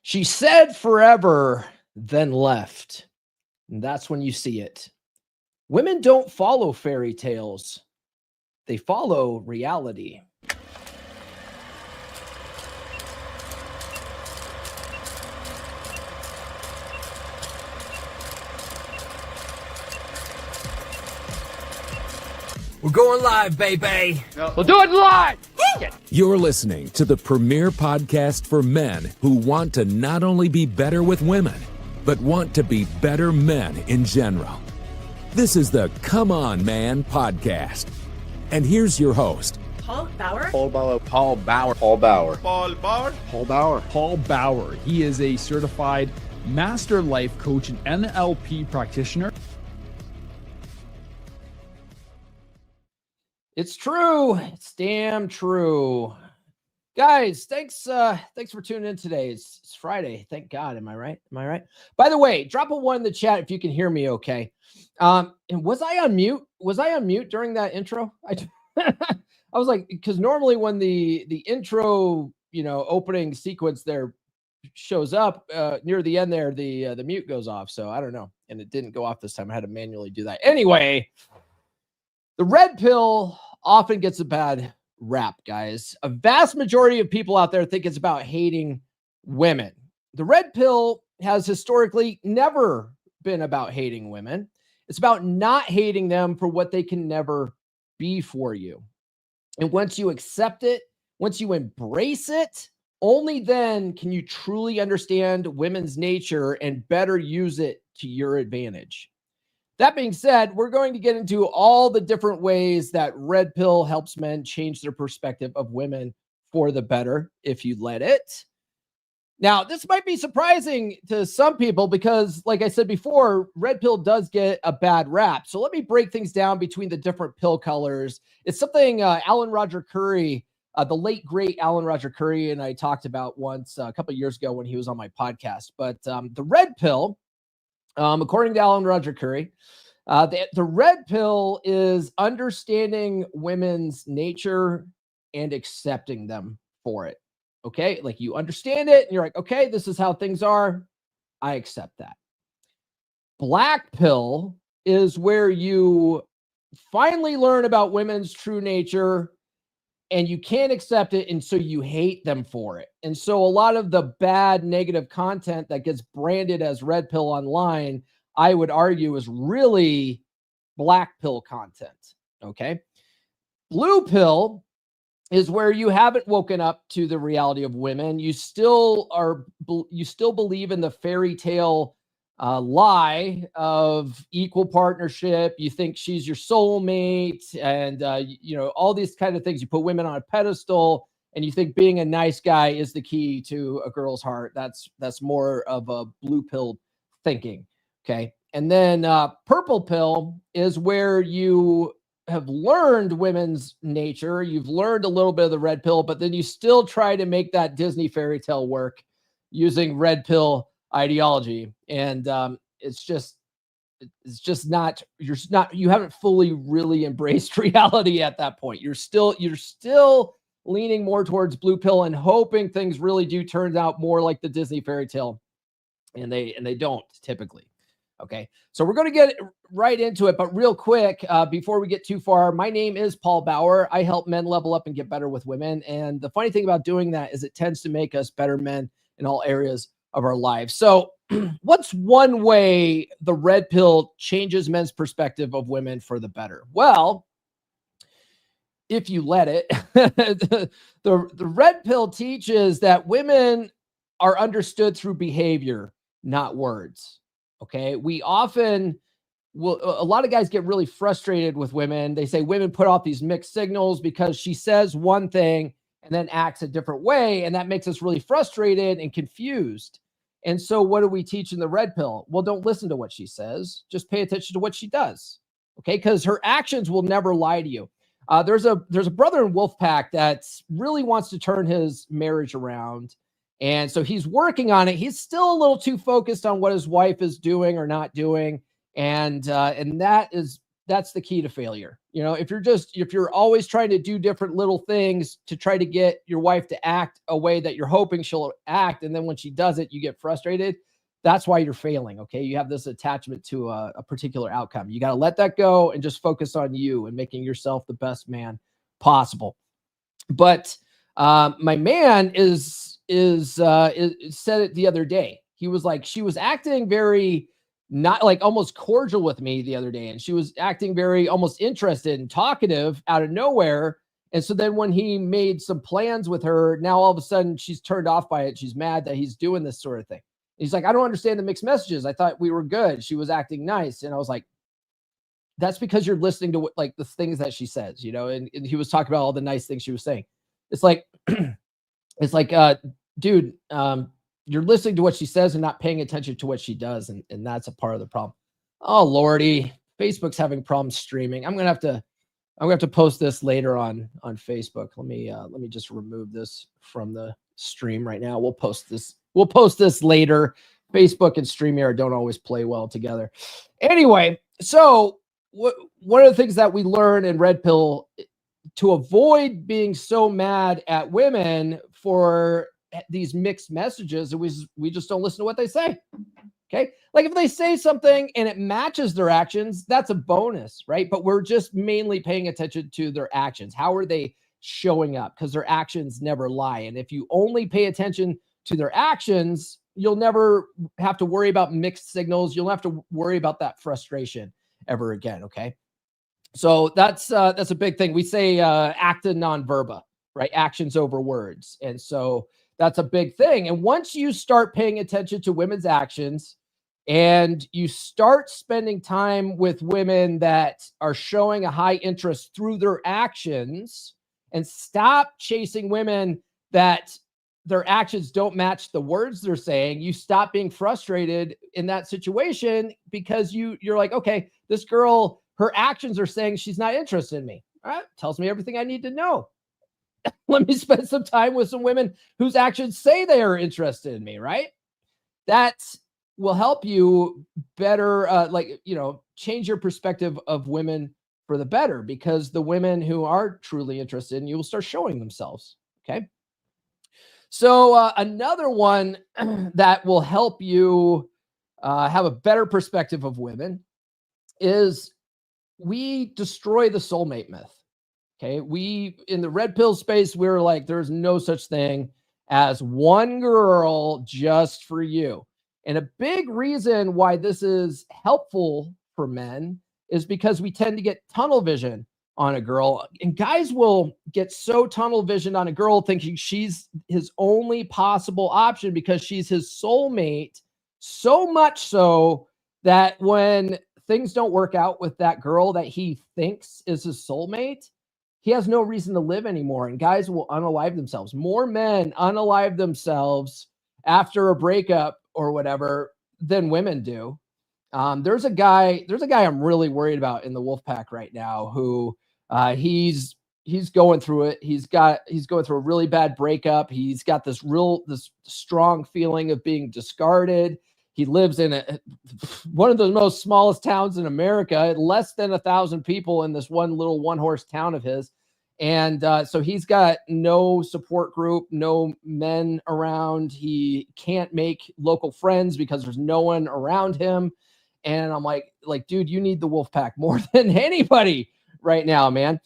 She said forever, then left. And that's when you see it. Women don't follow fairy tales. They follow reality. We're going live, baby. We'll do it live. You're listening to the premier podcast for men who want to not only be better with women, but want to be better men in general. This is the Come On Man podcast. And here's your host, Paul Bauer. Paul Bauer. Paul Bauer. Paul Bauer. Paul Bauer. Paul Bauer. Paul Bauer. He is a certified master life coach and NLP practitioner. It's true. It's damn true. Guys, thanks for tuning in today. It's Friday. Thank God. Am I right? By the way, drop a 1 in the chat if you can hear me okay. And was I on mute? Was I on mute during that intro? I was like, because normally when the intro, opening sequence there shows up near the end there, the mute goes off. So I don't know. And it didn't go off this time. I had to manually do that. Anyway, the red pill often gets a bad rap, guys. A vast majority of people out there think it's about hating women. The red pill has historically never been about hating women. It's about not hating them for what they can never be for you. And once you accept it, once you embrace it, only then can you truly understand women's nature and better use it to your advantage. That being said, we're going to get into all the different ways that red pill helps men change their perspective of women for the better if you let it. Now, this might be surprising to some people because, like I said before, red pill does get a bad rap. So let me break things down between the different pill colors. It's something Alan Roger Curry, the late, great Alan Roger Curry, and I talked about once a couple of years ago when he was on my podcast. But the red pill, according to Alan Roger Curry, the red pill is understanding women's nature and accepting them for it. Okay, like you understand it and you're like, okay, this is how things are. I accept that. Black pill is where you finally learn about women's true nature and you can't accept it. And so you hate them for it. And so a lot of the bad negative content that gets branded as red pill online, I would argue is really black pill content. Okay. Blue pill is where you haven't woken up to the reality of women. You still believe in the fairy tale lie of equal partnership. You think she's your soulmate and, all these kind of things. You put women on a pedestal and you think being a nice guy is the key to a girl's heart. That's more of a blue pill thinking. Okay. And then purple pill is where you have learned women's nature. You've learned a little bit of the red pill, but then you still try to make that Disney fairy tale work using red pill ideology. And it's just not, you haven't fully really embraced reality at that point. You're still leaning more towards blue pill and hoping things really do turn out more like the Disney fairy tale. And they don't typically. Okay, so we're going to get right into it, but real quick, before we get too far, my name is Paul Bauer. I help men level up and get better with women. And the funny thing about doing that is it tends to make us better men in all areas of our lives. So what's one way the red pill changes men's perspective of women for the better? Well, if you let it, the red pill teaches that women are understood through behavior, not words. Okay, we often will, a lot of guys get really frustrated with women. They say women put off these mixed signals because she says one thing and then acts a different way. And that makes us really frustrated and confused. And so what do we teach in the red pill? Well, don't listen to what she says. Just pay attention to what she does. Okay, because her actions will never lie to you. There's a brother in Wolfpack that really wants to turn his marriage around. And so he's working on it. He's still a little too focused on what his wife is doing or not doing. And that is that's the key to failure. You know, if you're always trying to do different little things to try to get your wife to act a way that you're hoping she'll act, and then when she does it, you get frustrated, that's why you're failing. Okay. You have this attachment to a particular outcome. You got to let that go and just focus on you and making yourself the best man possible. But my man said it the other day. He was like, she was acting very not like almost cordial with me the other day, and she was acting very almost interested and talkative out of nowhere. And so then when he made some plans with her, now all of a sudden she's turned off by it. She's mad that he's doing this sort of thing. He's like, I don't understand the mixed messages. I thought we were good. She was acting nice. And I was like, that's because you're listening to like the things that she says, you know, and he was talking about all the nice things she was saying. It's like, dude, you're listening to what she says and not paying attention to what she does. And that's a part of the problem. Oh, Lordy, Facebook's having problems streaming. I'm going to have to post this later on Facebook. Let me just remove this from the stream right now. We'll post this later. Facebook and StreamYard don't always play well together. Anyway, so one of the things that we learn in Red Pill to avoid being so mad at women for these mixed messages, we just don't listen to what they say. Okay. Like if they say something and it matches their actions, that's a bonus, right? But we're just mainly paying attention to their actions. How are they showing up? Because their actions never lie. And if you only pay attention to their actions, you'll never have to worry about mixed signals. You'll have to worry about that frustration ever again. Okay. So that's a big thing. We say acta non verba, right? Actions over words. And so that's a big thing. And once you start paying attention to women's actions and you start spending time with women that are showing a high interest through their actions, and stop chasing women that their actions don't match the words they're saying, you stop being frustrated in that situation because you're like, okay, this girl, her actions are saying she's not interested in me. All right, tells me everything I need to know. Let me spend some time with some women whose actions say they are interested in me, right? That will help you better, change your perspective of women for the better, because the women who are truly interested in you will start showing themselves, okay? So another one that will help you have a better perspective of women is we destroy the soulmate myth. Okay. We, in the Red Pill space, we're like, there's no such thing as one girl just for you. And a big reason why this is helpful for men is because we tend to get tunnel vision on a girl, and guys will get so tunnel visioned on a girl thinking she's his only possible option because she's his soulmate, so much so that when things don't work out with that girl that he thinks is his soulmate, he has no reason to live anymore. And guys will unalive themselves. More men unalive themselves after a breakup or whatever than women do. There's a guy I'm really worried about in the wolf pack right now who he's going through it. He's going through a really bad breakup. He's got this strong feeling of being discarded. He lives in one of the most smallest towns in America, less than 1,000 people in this one little one-horse town of his. And so he's got no support group, no men around. He can't make local friends because there's no one around him. And I'm like, dude, you need the wolf pack more than anybody right now, man.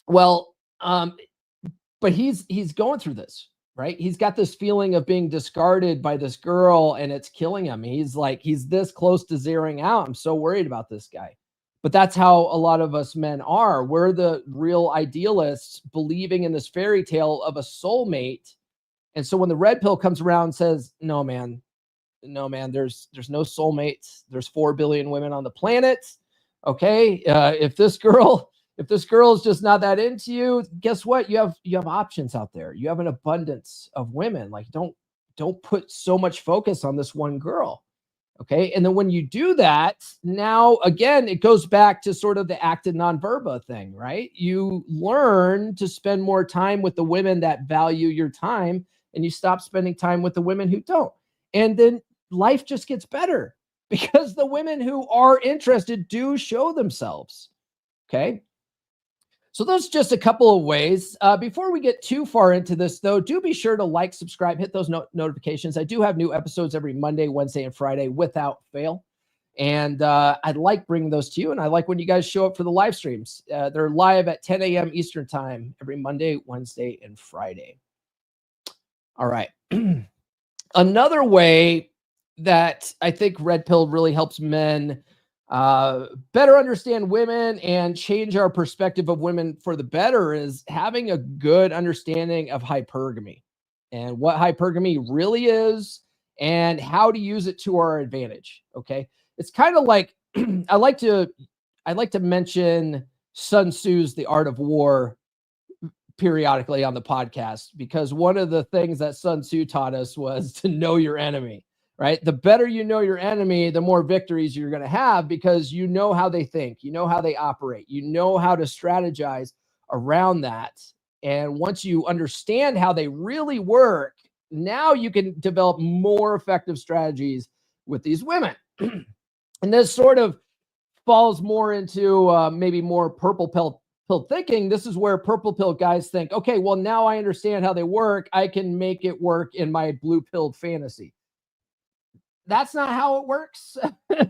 Well, but he's going through this, right? He's got this feeling of being discarded by this girl and it's killing him. He's this close to zeroing out. I'm so worried about this guy. But that's how a lot of us men are. We're the real idealists believing in this fairy tale of a soulmate. And so when the red pill comes around and says, no, man, there's no soulmates. There's 4 billion women on the planet. Okay. If this girl is just not that into you, guess what? You have options out there. You have an abundance of women. Like don't put so much focus on this one girl. Okay. And then when you do that, now again, it goes back to sort of the acta non verba thing, right? You learn to spend more time with the women that value your time, and you stop spending time with the women who don't. And then life just gets better because the women who are interested do show themselves. Okay. So those just a couple of ways. Before we get too far into this, though, do be sure to like, subscribe, hit those notifications. I do have new episodes every Monday, Wednesday, and Friday without fail. And I like bringing those to you. And I like when you guys show up for the live streams. They're live at 10 a.m. Eastern time every Monday, Wednesday, and Friday. All right. Another way that I think Red Pill really helps men better understand women and change our perspective of women for the better is having a good understanding of hypergamy and what hypergamy really is and how to use it to our advantage. Okay. It's kind of like I like to mention Sun Tzu's The Art of War periodically on the podcast, because one of the things that Sun Tzu taught us was to know your enemy, right? The better you know your enemy, the more victories you're going to have, because you know how they think, you know how they operate, you know how to strategize around that. And once you understand how they really work, now you can develop more effective strategies with these women. And this sort of falls more into maybe more purple pill thinking. This is where purple pill guys think, okay, well, now I understand how they work. I can make it work in my blue pilled fantasy. That's not how it works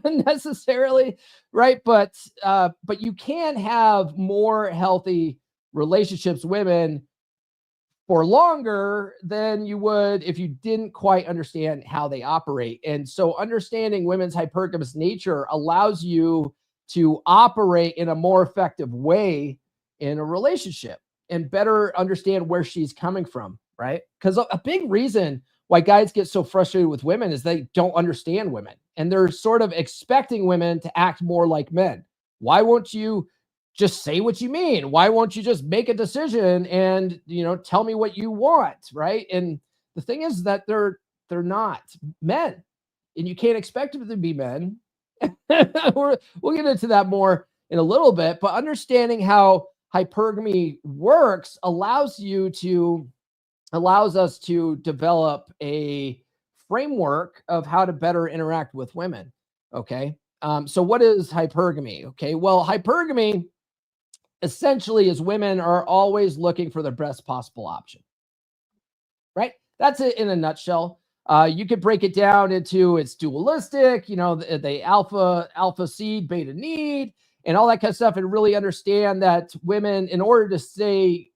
necessarily, right? But you can have more healthy relationships with women for longer than you would if you didn't quite understand how they operate. And so understanding women's hypergamous nature allows you to operate in a more effective way in a relationship and better understand where she's coming from, right? Because a big reason why guys get so frustrated with women is they don't understand women, and they're sort of expecting women to act more like men. Why won't you just say what you mean? Why won't you just make a decision and, tell me what you want, right? And the thing is that they're not men, and you can't expect them to be men. We'll get into that more in a little bit, but understanding how hypergamy works allows us to develop a framework of how to better interact with women. Okay. So what is hypergamy? Okay. Well, hypergamy essentially is women are always looking for the best possible option, right? That's it in a nutshell. You could break it down into it's dualistic, the alpha seed, beta need, and all that kind of stuff, and really understand that women, in order to stay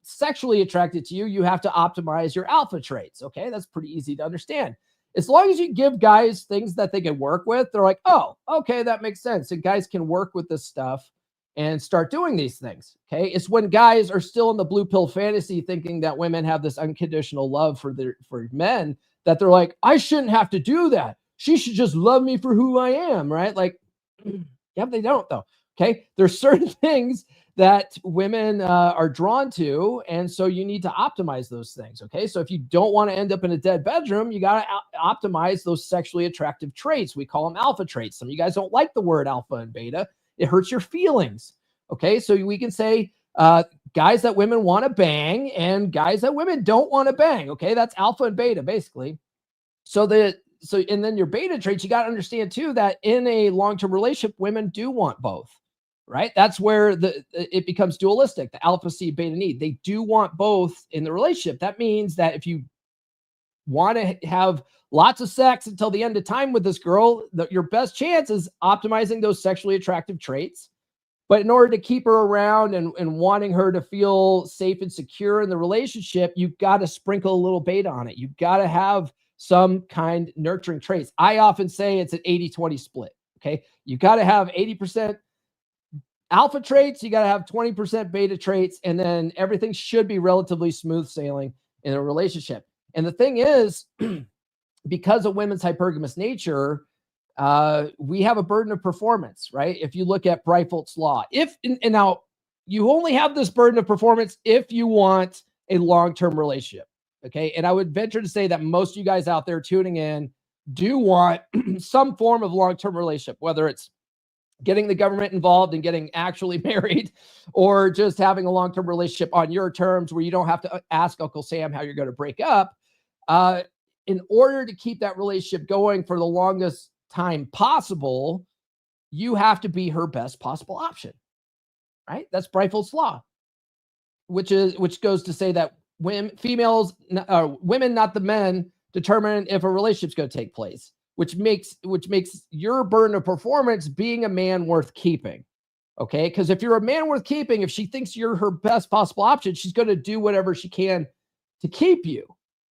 sexually attracted to you, you have to optimize your alpha traits. Okay, that's pretty easy to understand. As long as you give guys things that they can work with, they're like, oh, okay, that makes sense. And guys can work with this stuff and start doing these things. Okay. It's when guys are still in the blue pill fantasy thinking that women have this unconditional love for men, that they're like, I shouldn't have to do that. She should just love me for who I am. Right. Like, yeah, they don't though. Okay. There's certain things that women are drawn to. And so you need to optimize those things. Okay. So if you don't want to end up in a dead bedroom, you got to optimize those sexually attractive traits. We call them alpha traits. Some of you guys don't like the word alpha and beta. It hurts your feelings. Okay. So we can say guys that women want to bang and guys that women don't want to bang. Okay. That's alpha and beta basically. And then your beta traits, you got to understand too, that in a long-term relationship, women do want both, right? That's where it becomes dualistic, the alpha seed, beta need. They do want both in the relationship. That means that if you want to have lots of sex until the end of time with this girl, your best chance is optimizing those sexually attractive traits. But in order to keep her around and wanting her to feel safe and secure in the relationship, you've got to sprinkle a little beta on it. You've got to have some kind nurturing traits. I often say it's an 80-20 split. Okay. You got to have 80% alpha traits. You got to have 20% beta traits. And then everything should be relatively smooth sailing in a relationship. And the thing is, because of women's hypergamous nature, we have a burden of performance, right? If you look at Breitfeld's law, and now you only have this burden of performance if you want a long-term relationship. Okay. And I would venture to say that most of you guys out there tuning in do want some form of long-term relationship, whether it's getting the government involved and getting actually married, or just having a long-term relationship on your terms where you don't have to ask Uncle Sam how you're going to break up. In order to keep that relationship going for the longest time possible, you have to be her best possible option. right? That's Breitfeld's law, which goes to say that women, not the men, determine if a relationship's going to take place, which makes your burden of performance being a man worth keeping. Okay, because if you're a man worth keeping, if she thinks you're her best possible option, she's going to do whatever she can to keep you.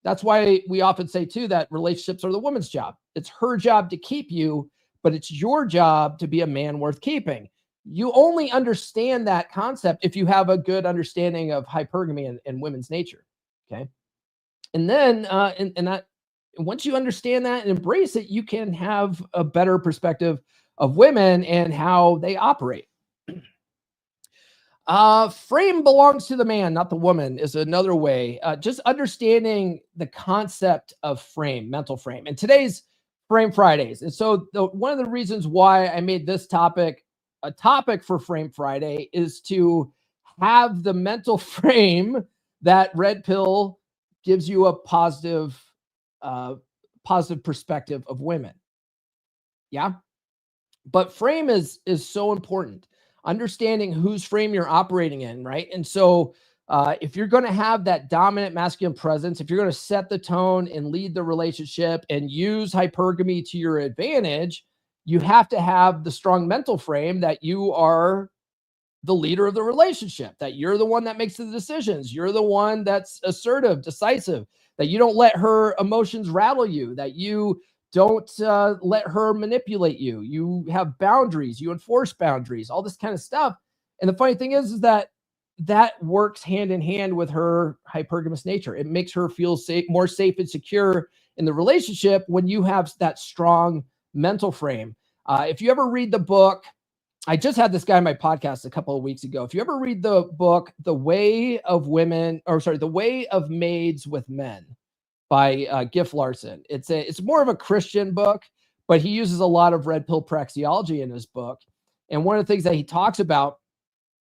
That's why we often say too that relationships are the woman's job. It's her job to keep you, but it's your job to be a man worth keeping. You only understand that concept if you have a good understanding of hypergamy and women's nature. Okay, and then once you understand that and embrace it, you can have a better perspective of women and how they operate. Frame belongs to the man, not the woman, is another way. Just understanding the concept of frame, mental frame. And today's Frame Fridays. And so one of the reasons why I made this topic a topic for Frame Friday is to have the mental frame that Red Pill gives you a positive perspective of women. Yeah. But frame is so important. Understanding whose frame you're operating in, right? And so if you're going to have that dominant masculine presence, if you're going to set the tone and lead the relationship and use hypergamy to your advantage, you have to have the strong mental frame that you are the leader of the relationship, that you're the one that makes the decisions. You're the one that's assertive, decisive, that you don't let her emotions rattle you, that you don't let her manipulate you. You have boundaries, you enforce boundaries, all this kind of stuff. And the funny thing is that works hand in hand with her hypergamous nature. It makes her feel more safe and secure in the relationship when you have that strong mental frame. If you ever read the book, I just had this guy on my podcast a couple of weeks ago. If you ever read the book, The Way of Maids with Men by Giff Larson. It's more of a Christian book, but he uses a lot of red pill praxeology in his book. And one of the things that he talks about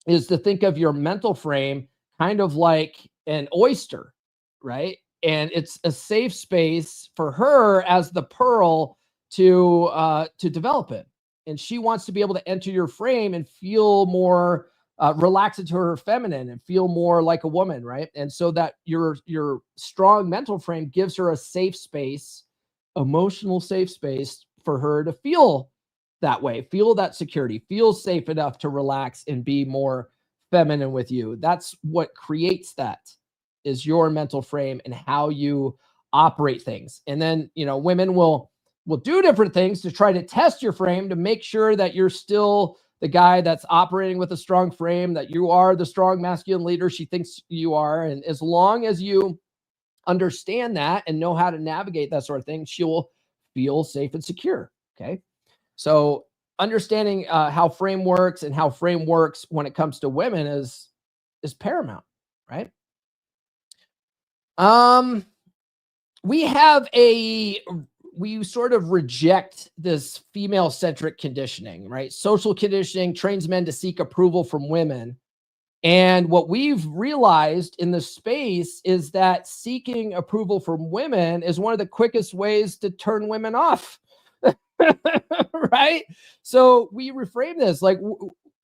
is to think of your mental frame kind of like an oyster, right? And it's a safe space for her as the pearl to develop in. And she wants to be able to enter your frame and feel more relaxed into her feminine and feel more like a woman, right? And so that your strong mental frame gives her a safe space, emotional safe space for her to feel that way, feel that security, feel safe enough to relax and be more feminine with you. That's what creates that, is your mental frame and how you operate things. And then, women will do different things to try to test your frame to make sure that you're still the guy that's operating with a strong frame, that you are the strong masculine leader she thinks you are. And as long as you understand that and know how to navigate that sort of thing, she will feel safe and secure. Okay. So understanding how frame works and how frame works when it comes to women is paramount, right? We sort of reject this female-centric conditioning, right? Social conditioning trains men to seek approval from women. And what we've realized in the space is that seeking approval from women is one of the quickest ways to turn women off, right? So we reframe this like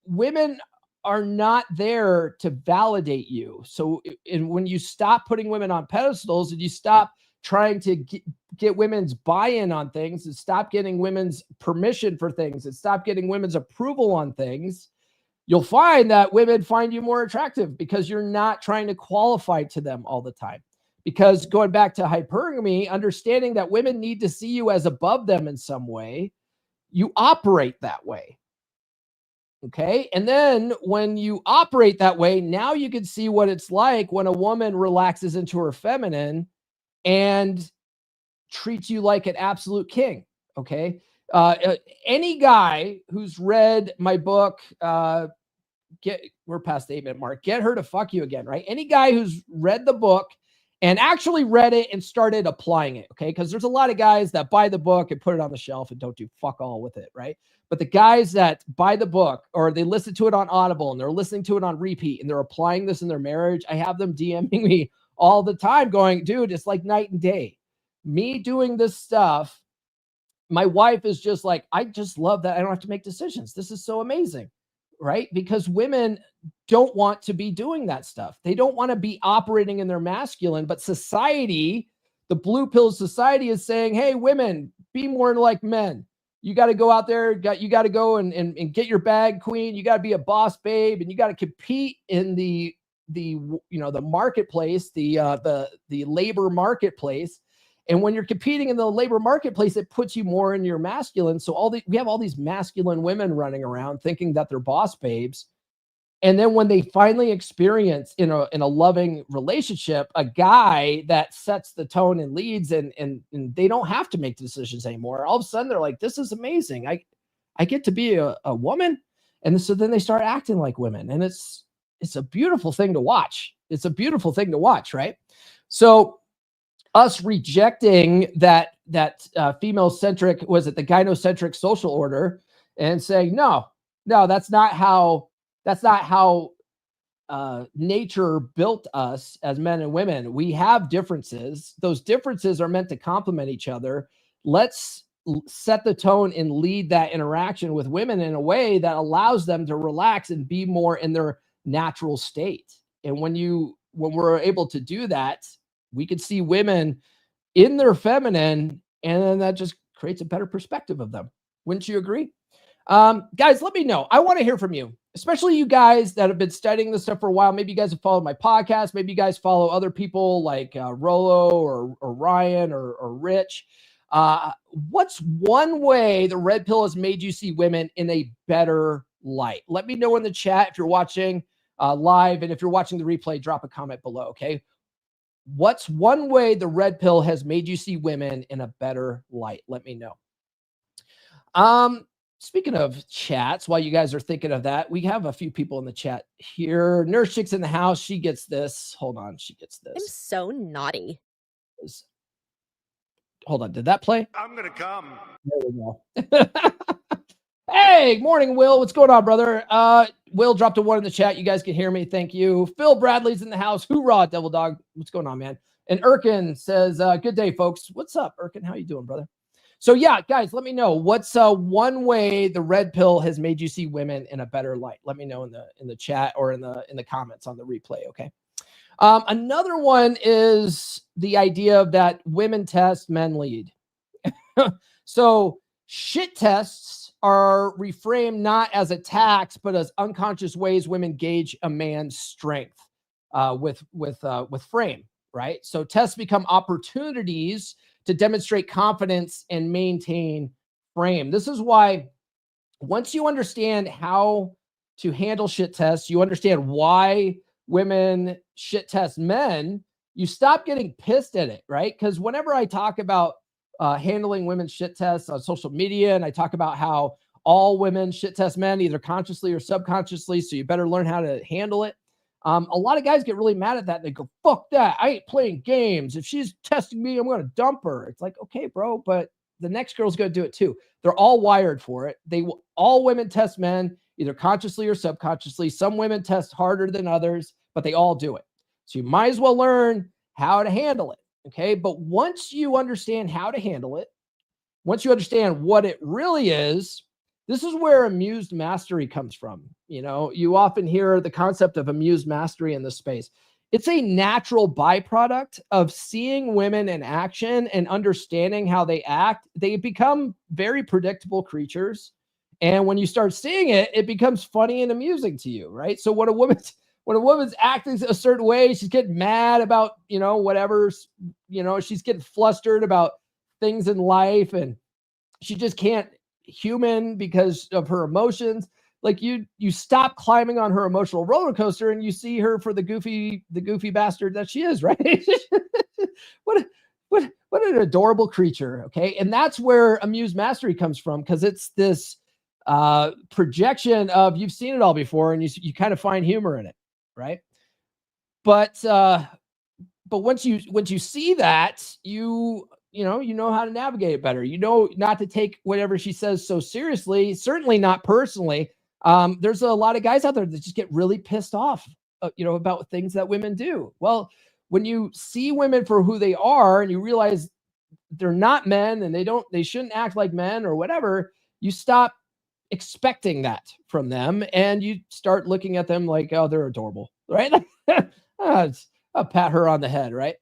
women are not there to validate you. So and when you stop putting women on pedestals and you stop trying to get women's buy-in on things and stop getting women's permission for things and stop getting women's approval on things, you'll find that women find you more attractive because you're not trying to qualify to them all the time. Because going back to hypergamy, understanding that women need to see you as above them in some way, you operate that way. Okay. And then when you operate that way, now you can see what it's like when a woman relaxes into her feminine and treats you like an absolute king. Okay. Any guy who's read my book, we're past the 8-minute mark, Get Her to Fuck You Again, right? Any guy who's read the book and actually read it and started applying it. Okay. Because there's a lot of guys that buy the book and put it on the shelf and don't do fuck all with it. Right. But the guys that buy the book or they listen to it on Audible and they're listening to it on repeat and they're applying this in their marriage, I have them DMing me all the time going, dude, it's like night and day. Me doing this stuff, my wife is just like, I just love that I don't have to make decisions. This is so amazing. right? Because women don't want to be doing that stuff. They don't want to be operating in their masculine, but society, the blue pill society is saying, hey, women, be more like men. You got to go out there, you got to go and get your bag, queen. You got to be a boss babe, and you got to compete in the marketplace, the labor marketplace. And when you're competing in the labor marketplace, it puts you more in your masculine. So we have all these masculine women running around thinking that they're boss babes. And then when they finally experience in a loving relationship, a guy that sets the tone and leads, and they don't have to make decisions anymore. All of a sudden they're like, this is amazing. I get to be a woman. And so then they start acting like women. And it's a beautiful thing to watch. It's a beautiful thing to watch, right? So us rejecting that female-centric, was it the gynocentric social order, and saying, no, that's not how nature built us as men and women. We have differences. Those differences are meant to complement each other. Let's set the tone and lead that interaction with women in a way that allows them to relax and be more in their natural state. And when we're able to do that, we can see women in their feminine, and then that just creates a better perspective of them. Wouldn't you agree? Guys, let me know. I want to hear from you, especially you guys that have been studying this stuff for a while. Maybe you guys have followed my podcast. Maybe you guys follow other people like Rollo or Ryan or Rich. What's one way the red pill has made you see women in a better light? Let me know in the chat if you're watching live, and if you're watching the replay, drop a comment below, okay? What's one way the red pill has made you see women in a better light? Let me know. Speaking of chats, while you guys are thinking of that, we have a few people in the chat here. Nurse Chick's in the house. She gets this. Hold on. She gets this. I'm so naughty. Hold on. Did that play? I'm going to come. There we go. Hey, morning, Will. What's going on, brother? Will dropped a 1 in the chat. You guys can hear me. Thank you. Phil Bradley's in the house. Hoorah, Devil Dog. What's going on, man? And Erkin says, good day, folks. What's up, Erkin? How you doing, brother? So yeah, guys, let me know what's one way the red pill has made you see women in a better light. Let me know in the chat or in the comments on the replay. Okay. Another one is the idea of that women test, men lead. So shit tests are reframed not as attacks, but as unconscious ways women gauge a man's strength with frame, right? So tests become opportunities to demonstrate confidence and maintain frame. This is why once you understand how to handle shit tests, you understand why women shit test men, you stop getting pissed at it, right? Because whenever I talk about handling women's shit tests on social media, and I talk about how all women shit test men, either consciously or subconsciously, so you better learn how to handle it. A lot of guys get really mad at that. And they go, fuck that. I ain't playing games. If she's testing me, I'm going to dump her. It's like, okay, bro, but the next girl's going to do it too. They're all wired for it. All women test men, either consciously or subconsciously. Some women test harder than others, but they all do it. So you might as well learn how to handle it. Okay. But once you understand how to handle it, once you understand what it really is, this is where amused mastery comes from. You know, you often hear the concept of amused mastery in this space. It's a natural byproduct of seeing women in action and understanding how they act. They become very predictable creatures. And when you start seeing it, it becomes funny and amusing to you, right? So when a woman's acting a certain way, she's getting mad about, whatever, she's getting flustered about things in life, and she just can't human because of her emotions. Like you stop climbing on her emotional roller coaster and you see her for the goofy bastard that she is, right? What an adorable creature. Okay. And that's where amused mastery comes from, because it's this projection of you've seen it all before, and you kind of find humor in it, right? But once you see that, you know how to navigate it better. You know not to take whatever she says so seriously, certainly not personally. There's a lot of guys out there that just get really pissed off, about things that women do. Well, when you see women for who they are and you realize they're not men and they shouldn't act like men or whatever, you stop expecting that from them, and you start looking at them like, oh, they're adorable, right? I'll pat her on the head, right?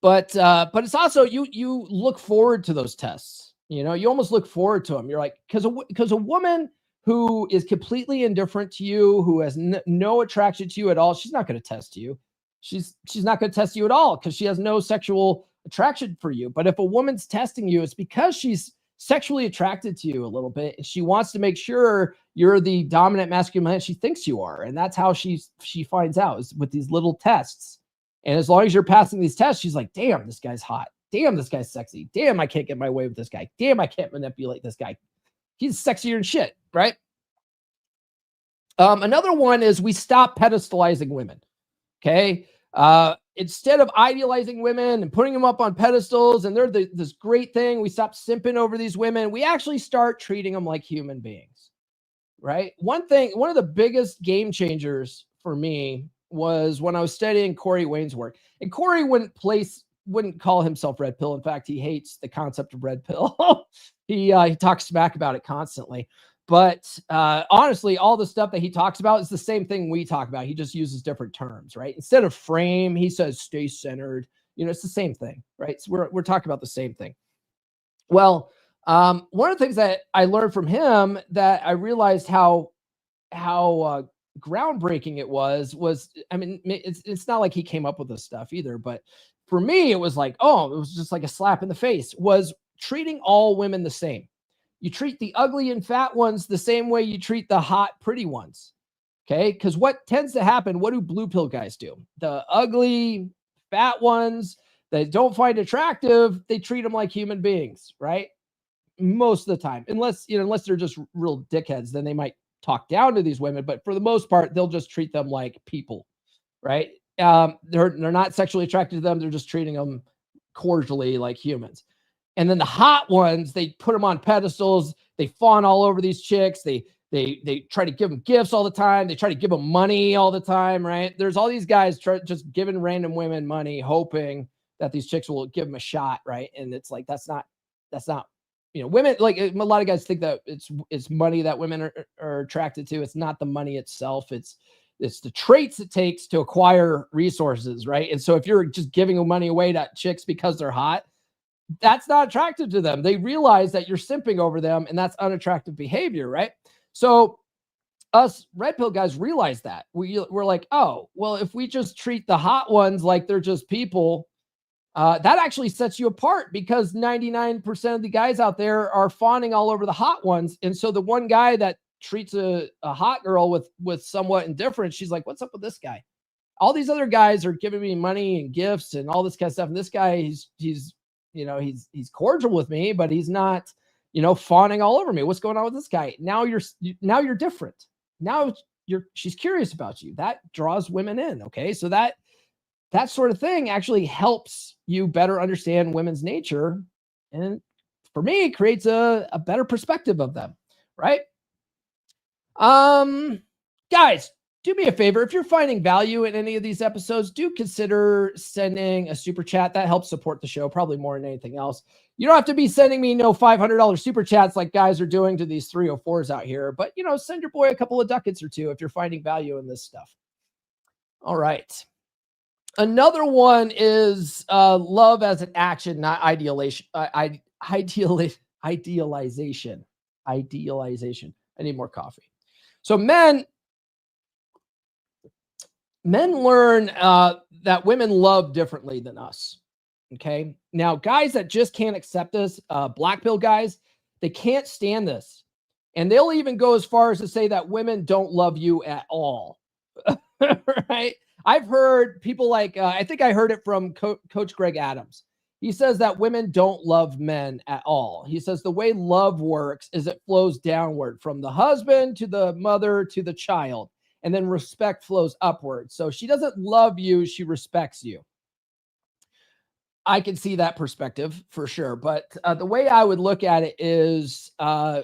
But it's also you look forward to those tests. You know, you almost look forward to them. You're like, because a woman who is completely indifferent to you, who has no attraction to you at all, she's not going to test you. She's not going to test you at all because she has no sexual attraction for you. But if a woman's testing you, it's because she's sexually attracted to you a little bit, and she wants to make sure you're the dominant masculine man she thinks you are, and that's how she finds out, is with these little tests. And as long as you're passing these tests, she's like, damn, this guy's hot. Damn, this guy's sexy. Damn, I can't get my way with this guy. Damn, I can't manipulate this guy. He's sexier than shit, right? Another one is we stop pedestalizing women. Okay. Instead of idealizing women and putting them up on pedestals and they're this great thing, we stop simping over these women. We actually start treating them like human beings, right? One of the biggest game changers for me was when I was studying Corey Wayne's work. And Corey wouldn't call himself red pill. In fact, he hates the concept of red pill. He talks smack about it constantly. But honestly, all the stuff that he talks about is the same thing we talk about. He just uses different terms, right? Instead of frame, he says stay centered. You know, it's the same thing, right? So we're talking about the same thing. Well, one of the things that I learned from him that I realized how groundbreaking it was, I mean, it's not like he came up with this stuff either, but for me, it was like, oh, it was just like a slap in the face, was treating all women the same. You treat the ugly and fat ones the same way you treat the hot, pretty ones. Okay. Because what tends to happen, what do blue pill guys do? The ugly, fat ones that don't find attractive, they treat them like human beings, right? Most of the time, unless they're just real dickheads, then they might talk down to these women. But for the most part, they'll just treat them like people, right? They're not sexually attracted to them. They're just treating them cordially like humans. And then the hot ones, they put them on pedestals. They fawn all over these chicks. They try to give them gifts all the time. They try to give them money all the time, right? There's all these guys just giving random women money, hoping that these chicks will give them a shot, right? And it's like, that's not, women, like a lot of guys think that it's money that women are attracted to. It's not the money itself. It's the traits it takes to acquire resources, right? And so if you're just giving money away to chicks because they're hot, that's not attractive to them. They realize that you're simping over them, and that's unattractive behavior, right? So us red pill guys realize that. We're like, oh, well, if we just treat the hot ones like they're just people, that actually sets you apart, because 99% of the guys out there are fawning all over the hot ones. And so the one guy that treats a hot girl with somewhat indifference, she's like, what's up with this guy? All these other guys are giving me money and gifts and all this kind of stuff. And this guy, he's cordial with me, but he's not, fawning all over me. What's going on with this guy? Now you're different. Now she's curious about you. That draws women in. Okay. So that sort of thing actually helps you better understand women's nature. And for me, it creates a better perspective of them. Right. Guys, do me a favor. If you're finding value in any of these episodes, do consider sending a super chat. That helps support the show probably more than anything else. You don't have to be sending me no $500 super chats like guys are doing to these 304s out here, but send your boy a couple of ducats or two if you're finding value in this stuff. All right. Another one is love as an action, not idealization. Idealization. I need more coffee. So men learn that women love differently than us. Okay. Now, guys that just can't accept this, black pill guys, they can't stand this. And they'll even go as far as to say that women don't love you at all. Right. I've heard people like, I think I heard it from Coach Greg Adams. He says that women don't love men at all. He says the way love works is it flows downward from the husband to the mother to the child. And then respect flows upward. So she doesn't love you, she respects you. I can see that perspective for sure. But the way I would look at it is for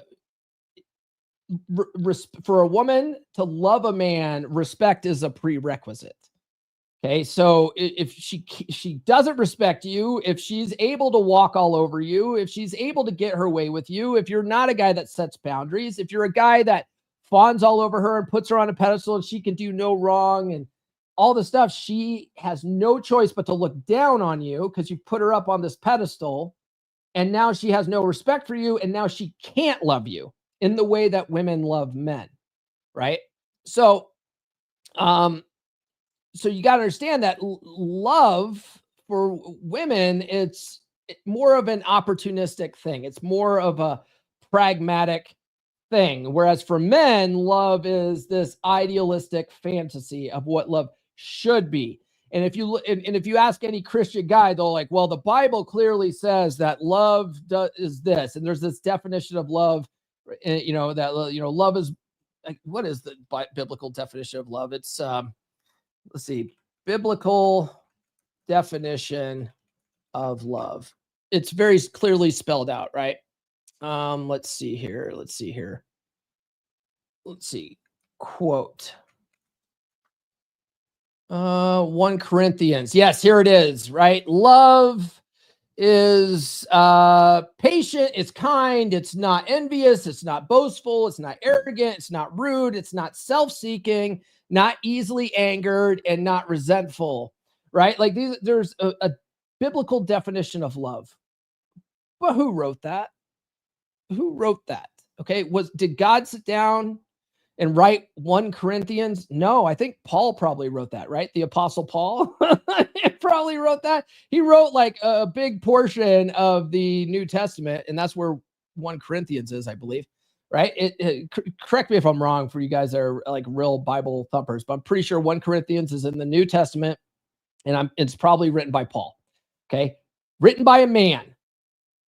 a woman to love a man, respect is a prerequisite. Okay, so if she doesn't respect you, if she's able to walk all over you, if she's able to get her way with you, if you're not a guy that sets boundaries, if you're a guy that fawns all over her and puts her on a pedestal and she can do no wrong and all this stuff, she has no choice but to look down on you because you put her up on this pedestal, and now she has no respect for you, and now she can't love you in the way that women love men, right? So, so you got to understand that love for women, it's more of an opportunistic thing. It's more of a pragmatic thing. Whereas for men, love is this idealistic fantasy of what love should be. And if you look, and if you ask any Christian guy, they'll like, well, the Bible clearly says that love is this, and there's this definition of love, that love is like, what is the biblical definition of love? It's let's see, biblical definition of love. It's very clearly spelled out, right? Let's see here. Quote. 1 Corinthians. Yes, here it is, right? Love is patient, it's kind, it's not envious, it's not boastful, it's not arrogant, it's not rude, it's not self-seeking, not easily angered, and not resentful, right? Like there's a biblical definition of love. But who wrote that? Okay, did God sit down and write 1 Corinthians? No, I think Paul probably wrote that, right? The Apostle Paul probably wrote that. He wrote like a big portion of the New Testament, and that's where 1 Corinthians is, I believe, right? Correct me if I'm wrong for you guys that are like real Bible thumpers, but I'm pretty sure 1 Corinthians is in the New Testament, and it's probably written by Paul, okay? Written by a man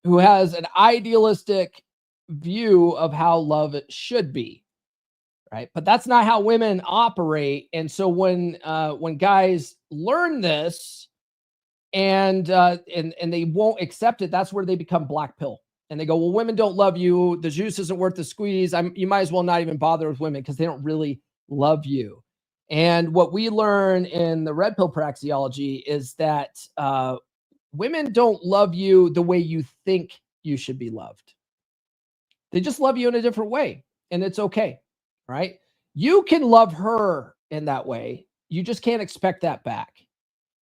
who has an idealistic view of how love should be. Right. But that's not how women operate. And so when guys learn this and they won't accept it, that's where they become black pill. And they go, well, women don't love you. The juice isn't worth the squeeze. You might as well not even bother with women because they don't really love you. And what we learn in the red pill praxeology is that women don't love you the way you think you should be loved. They just love you in a different way. And it's okay. Right? You can love her in that way. You just can't expect that back.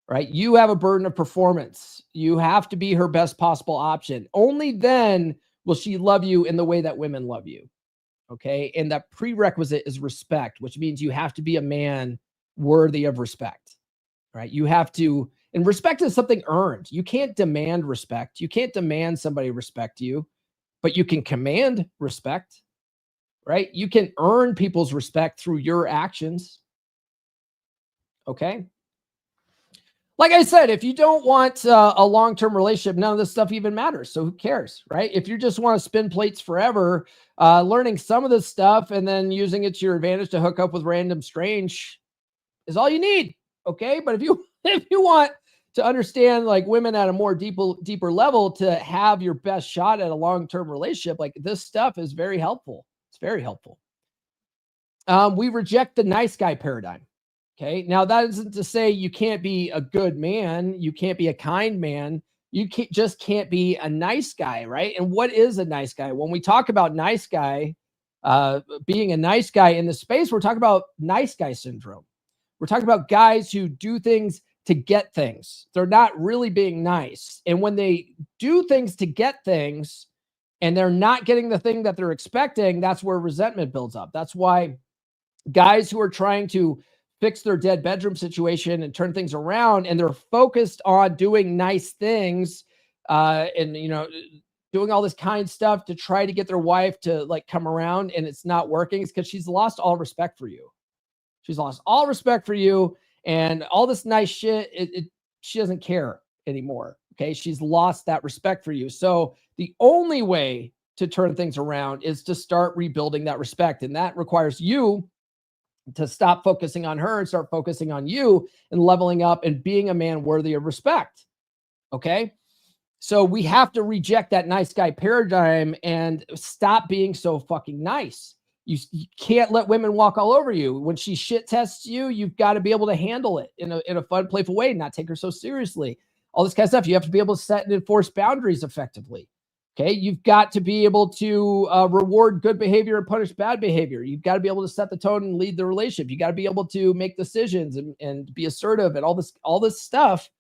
Right? You have a burden of performance. You have to be her best possible option. Only then will she love you in the way that women love you. Okay? And that prerequisite is respect, which means you have to be a man worthy of respect. Right? You have to, and respect is something earned. You can't demand respect. You can't demand somebody respect you, but you can command respect. Right? You can earn people's respect through your actions. Okay? Like I said, if you don't want a long-term relationship, none of this stuff even matters. So who cares, right? If you just want to spin plates forever, learning some of this stuff and then using it to your advantage to hook up with random strange is all you need. Okay? But if you want to understand like women at a more deeper level to have your best shot at a long-term relationship, like this stuff is very helpful. It's very helpful. We reject the nice guy paradigm. Okay. Now that isn't to say you can't be a good man. You can't be a kind man. You just can't be a nice guy. Right. And what is a nice guy? When we talk about nice guy, being a nice guy in the space, we're talking about nice guy syndrome. We're talking about guys who do things to get things. They're not really being nice. And when they do things to get things, and they're not getting the thing that they're expecting, that's where resentment builds up. That's why guys who are trying to fix their dead bedroom situation and turn things around, and they're focused on doing nice things and, doing all this kind stuff to try to get their wife to like come around, and it's not working, it's because she's lost all respect for you. She's lost all respect for you, and all this nice shit, she doesn't care anymore. Okay. She's lost that respect for you. So the only way to turn things around is to start rebuilding that respect. And that requires you to stop focusing on her and start focusing on you and leveling up and being a man worthy of respect. Okay. So we have to reject that nice guy paradigm and stop being so fucking nice. You can't let women walk all over you. When she shit tests you, you've got to be able to handle it in a fun, playful way, not take her so seriously. All this kind of stuff. You have to be able to set and enforce boundaries effectively. Okay. You've got to be able to reward good behavior and punish bad behavior. You've got to be able to set the tone and lead the relationship. You got to be able to make decisions and be assertive and all this stuff.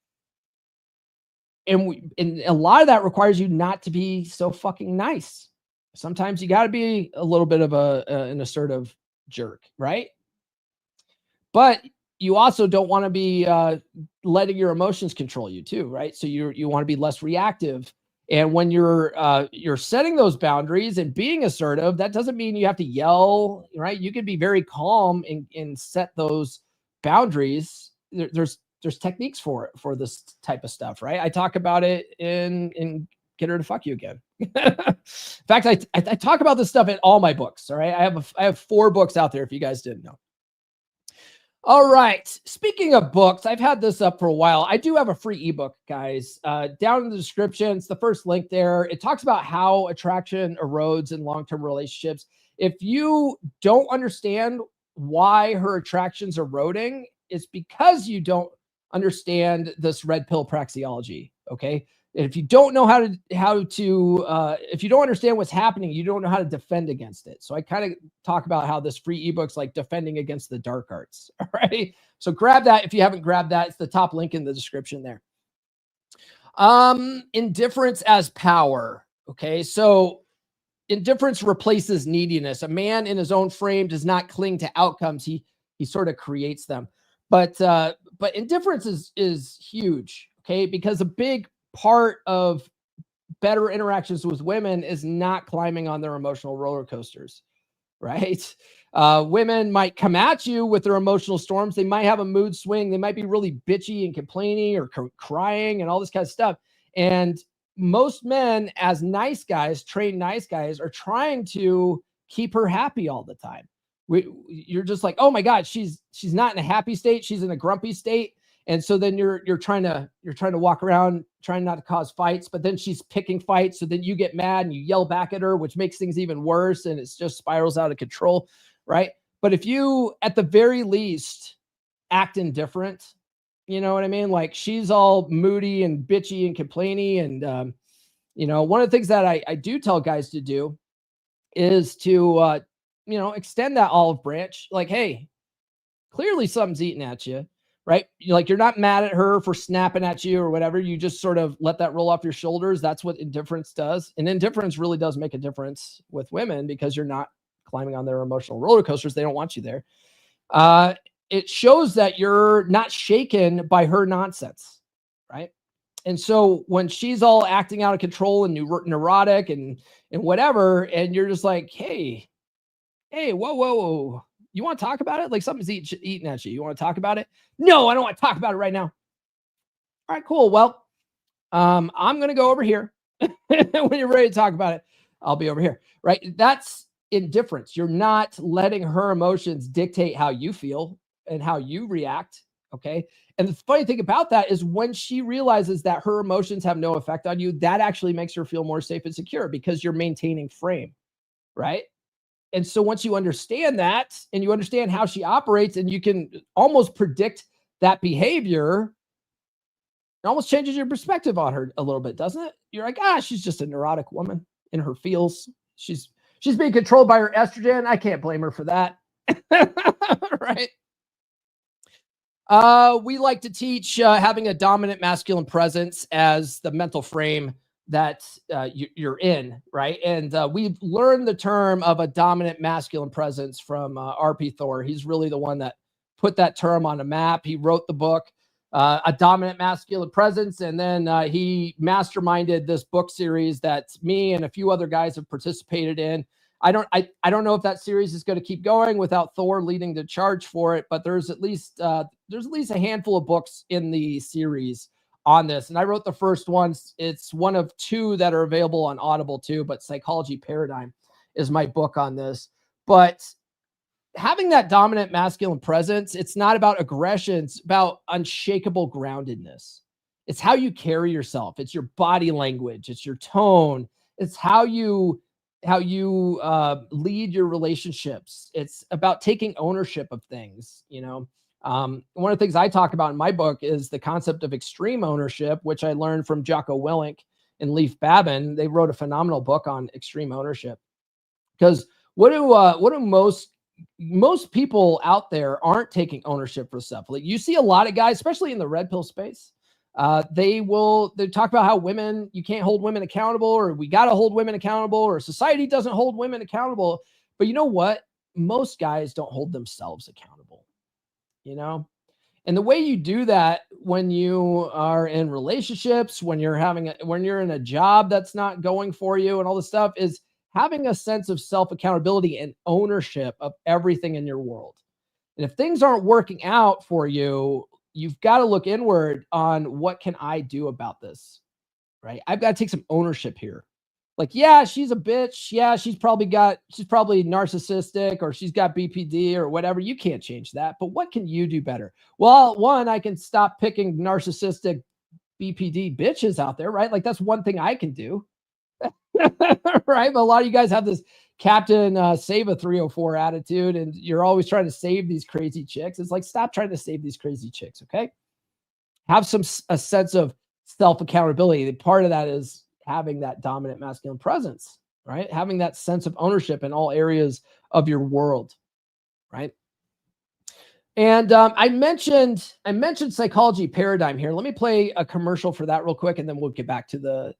And a lot of that requires you not to be so fucking nice. Sometimes you got to be a little bit of an assertive jerk, right? But you also don't want to be letting your emotions control you too, right? So you want to be less reactive. And when you're setting those boundaries and being assertive, that doesn't mean you have to yell, right? You can be very calm and set those boundaries. There's techniques for this type of stuff, right? I talk about it in Get Her to Fuck You Again. In fact, I talk about this stuff in all my books. All right. I have 4 books out there if you guys didn't know. All right. Speaking of books, I've had this up for a while. I do have a free ebook, guys. Down in the description, it's the first link there. It talks about how attraction erodes in long-term relationships. If you don't understand why her attraction's eroding, it's because you don't understand this red pill praxeology. Okay. And if you don't know how to if you don't understand what's happening, you don't know how to defend against it. So I kind of talk about how this free ebook's like defending against the dark arts. All right. So grab that. If you haven't grabbed that, it's the top link in the description there. Indifference as power. Okay. So indifference replaces neediness. A man in his own frame does not cling to outcomes. He sort of creates them. But indifference is huge. Okay. Because a big part of better interactions with women is not climbing on their emotional roller coasters, right? Women might come at you with their emotional storms. They might have a mood swing. They might be really bitchy and complaining or crying and all this kind of stuff. And most men, as nice guys, trained nice guys, are trying to keep her happy all the time. You're just like, oh my God, she's not in a happy state. She's in a grumpy state. And so then you're trying to walk around, trying not to cause fights, but then she's picking fights. So then you get mad and you yell back at her, which makes things even worse. And it's just spirals out of control. Right. But if you, at the very least, act indifferent, you know what I mean? Like she's all moody and bitchy and complaining. And, one of the things that I do tell guys to do is to, extend that olive branch. Like, hey, clearly something's eating at you. Right? You're not mad at her for snapping at you or whatever. You just sort of let that roll off your shoulders. That's what indifference does. And indifference really does make a difference with women because you're not climbing on their emotional roller coasters. They don't want you there. It shows that you're not shaken by her nonsense. Right? And so when she's all acting out of control and neurotic and whatever, and you're just like, hey, whoa. You want to talk about it? Like something's eating at you. You want to talk about it? No, I don't want to talk about it right now. All right, cool. Well, I'm going to go over here. When you're ready to talk about it, I'll be over here. Right? That's indifference. You're not letting her emotions dictate how you feel and how you react. Okay. And the funny thing about that is when she realizes that her emotions have no effect on you, that actually makes her feel more safe and secure because you're maintaining frame. Right? And so once you understand that and you understand how she operates and you can almost predict that behavior, it almost changes your perspective on her a little bit, doesn't it? You're like, she's just a neurotic woman in her feels. She's being controlled by her estrogen. I can't blame her for that. Right? We like to teach having a dominant masculine presence as the mental frame that you're in, right? And we've learned the term of a dominant masculine presence from R.P. Thor. He's really the one that put that term on a map. He wrote the book, A Dominant Masculine Presence, and then he masterminded this book series that me and a few other guys have participated in. I don't know if that series is going to keep going without Thor leading the charge for it, but there's at least a handful of books in the series on this. And I wrote the first one. It's one of 2 that are available on Audible too, but Psychology Paradigm is my book on this. But having that dominant masculine presence, it's not about aggression. It's about unshakable groundedness. It's how you carry yourself. It's your body language. It's your tone. It's how you lead your relationships. It's about taking ownership of things. One of the things I talk about in my book is the concept of extreme ownership, which I learned from Jocko Willink and Leif Babin. They wrote a phenomenal book on extreme ownership. Because what do most people out there aren't taking ownership for stuff. Like, you see a lot of guys, especially in the red pill space, they talk about how you can't hold women accountable, or we got to hold women accountable, or society doesn't hold women accountable. But you know what? Most guys don't hold themselves accountable, And the way you do that when you are in relationships, when you're in a job that's not going for you and all this stuff, is having a sense of self-accountability and ownership of everything in your world. And if things aren't working out for you, you've got to look inward on, what can I do about this? Right? I've got to take some ownership here. Like, yeah, she's a bitch. Yeah, she's probably narcissistic, or she's got BPD or whatever. You can't change that. But what can you do better? Well, one, I can stop picking narcissistic BPD bitches out there, right? Like, that's one thing I can do. Right? But a lot of you guys have this Captain Save a 304 attitude, and you're always trying to save these crazy chicks. It's like, stop trying to save these crazy chicks, okay? Have a sense of self-accountability. Part of that is having that dominant masculine presence, right? Having that sense of ownership in all areas of your world, right? And I mentioned psychology paradigm here. Let me play a commercial for that real quick, and then we'll get back to the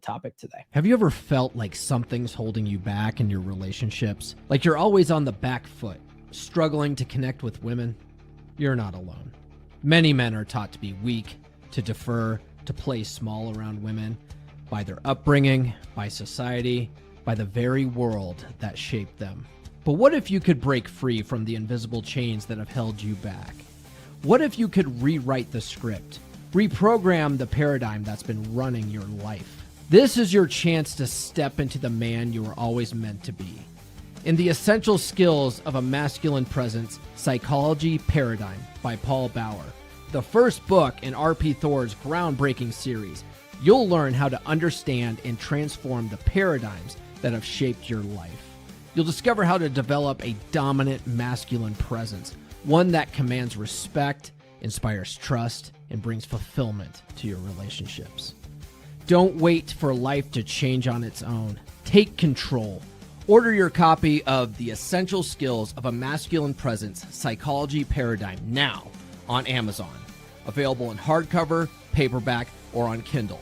topic today. Have you ever felt like something's holding you back in your relationships? Like you're always on the back foot, struggling to connect with women? You're not alone. Many men are taught to be weak, to defer, to play small around women by their upbringing, by society, by the very world that shaped them. But what if you could break free from the invisible chains that have held you back? What if you could rewrite the script, reprogram the paradigm that's been running your life? This is your chance to step into the man you were always meant to be. In The Essential Skills of a Masculine Presence, Psychology Paradigm by Paul Bauer, the first book in R.P. Thor's groundbreaking series, you'll learn how to understand and transform the paradigms that have shaped your life. You'll discover how to develop a dominant masculine presence, one that commands respect, inspires trust, and brings fulfillment to your relationships. Don't wait for life to change on its own. Take control. Order your copy of The Essential Skills of a Masculine Presence, Psychology Paradigm now on Amazon. Available in hardcover, paperback, or on Kindle.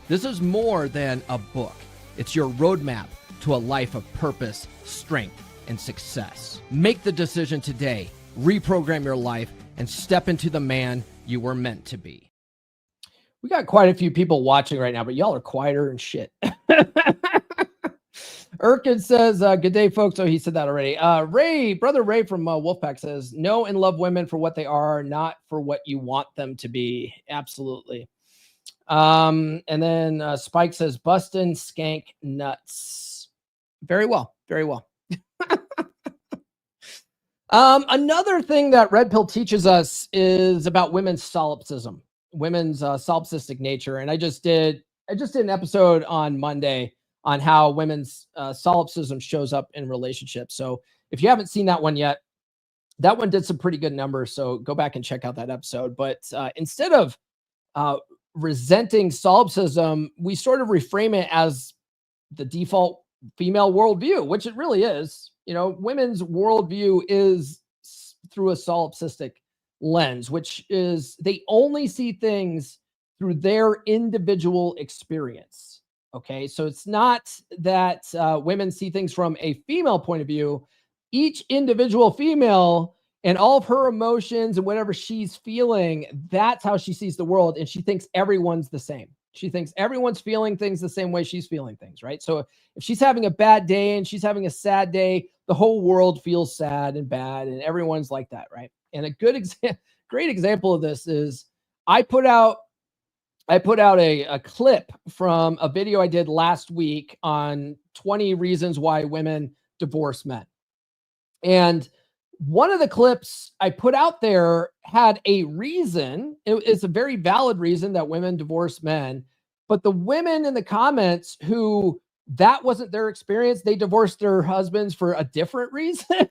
This is more than a book. It's your roadmap to a life of purpose, strength, and success. Make the decision today. Reprogram your life and step into the man you were meant to be. We got quite a few people watching right now, but y'all are quieter and shit. Erkin says, good day, folks. Oh, he said that already. Brother Ray from Wolfpack says, know and love women for what they are, not for what you want them to be. Absolutely. And then Spike says, bustin' skank nuts. Very well. Very well. Another thing that Red Pill teaches us is about women's solipsism, women's solipsistic nature. And I just did an episode on Monday on how women's solipsism shows up in relationships. So if you haven't seen that one yet, that one did some pretty good numbers. So go back and check out that episode. But instead of resenting solipsism, we sort of reframe it as the default female worldview, which it really is. Women's worldview is through a solipsistic lens, which is they only see things through their individual experience. Okay, so it's not that women see things from a female point of view. Each individual female and all of her emotions and whatever she's feeling, that's how she sees the world. And she thinks everyone's the same. She thinks everyone's feeling things the same way she's feeling things, right? So if she's having a bad day and she's having a sad day, the whole world feels sad and bad, and everyone's like that, right? And a great example of this is I put out a clip from a video I did last week on 20 reasons why women divorce men. And one of the clips I put out there had a reason. It's a very valid reason that women divorce men. But the women in the comments who that wasn't their experience. They divorced their husbands for a different reason.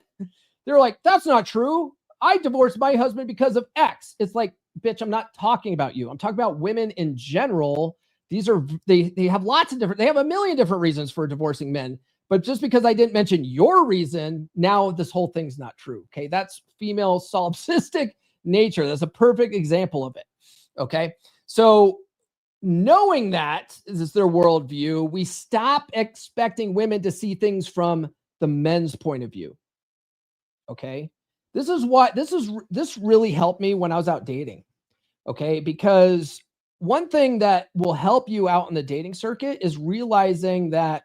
They're like, that's not true. I divorced my husband because of X. It's like, bitch, I'm not talking about you. I'm talking about women in general. These are, they have lots of different, they have a million different reasons for divorcing men. But just because I didn't mention your reason, now this whole thing's not true. Okay. That's female solipsistic nature. That's a perfect example of it. Okay. So knowing that is their worldview, we stop expecting women to see things from the men's point of view. Okay. This really helped me when I was out dating. Okay. Because one thing that will help you out in the dating circuit is realizing that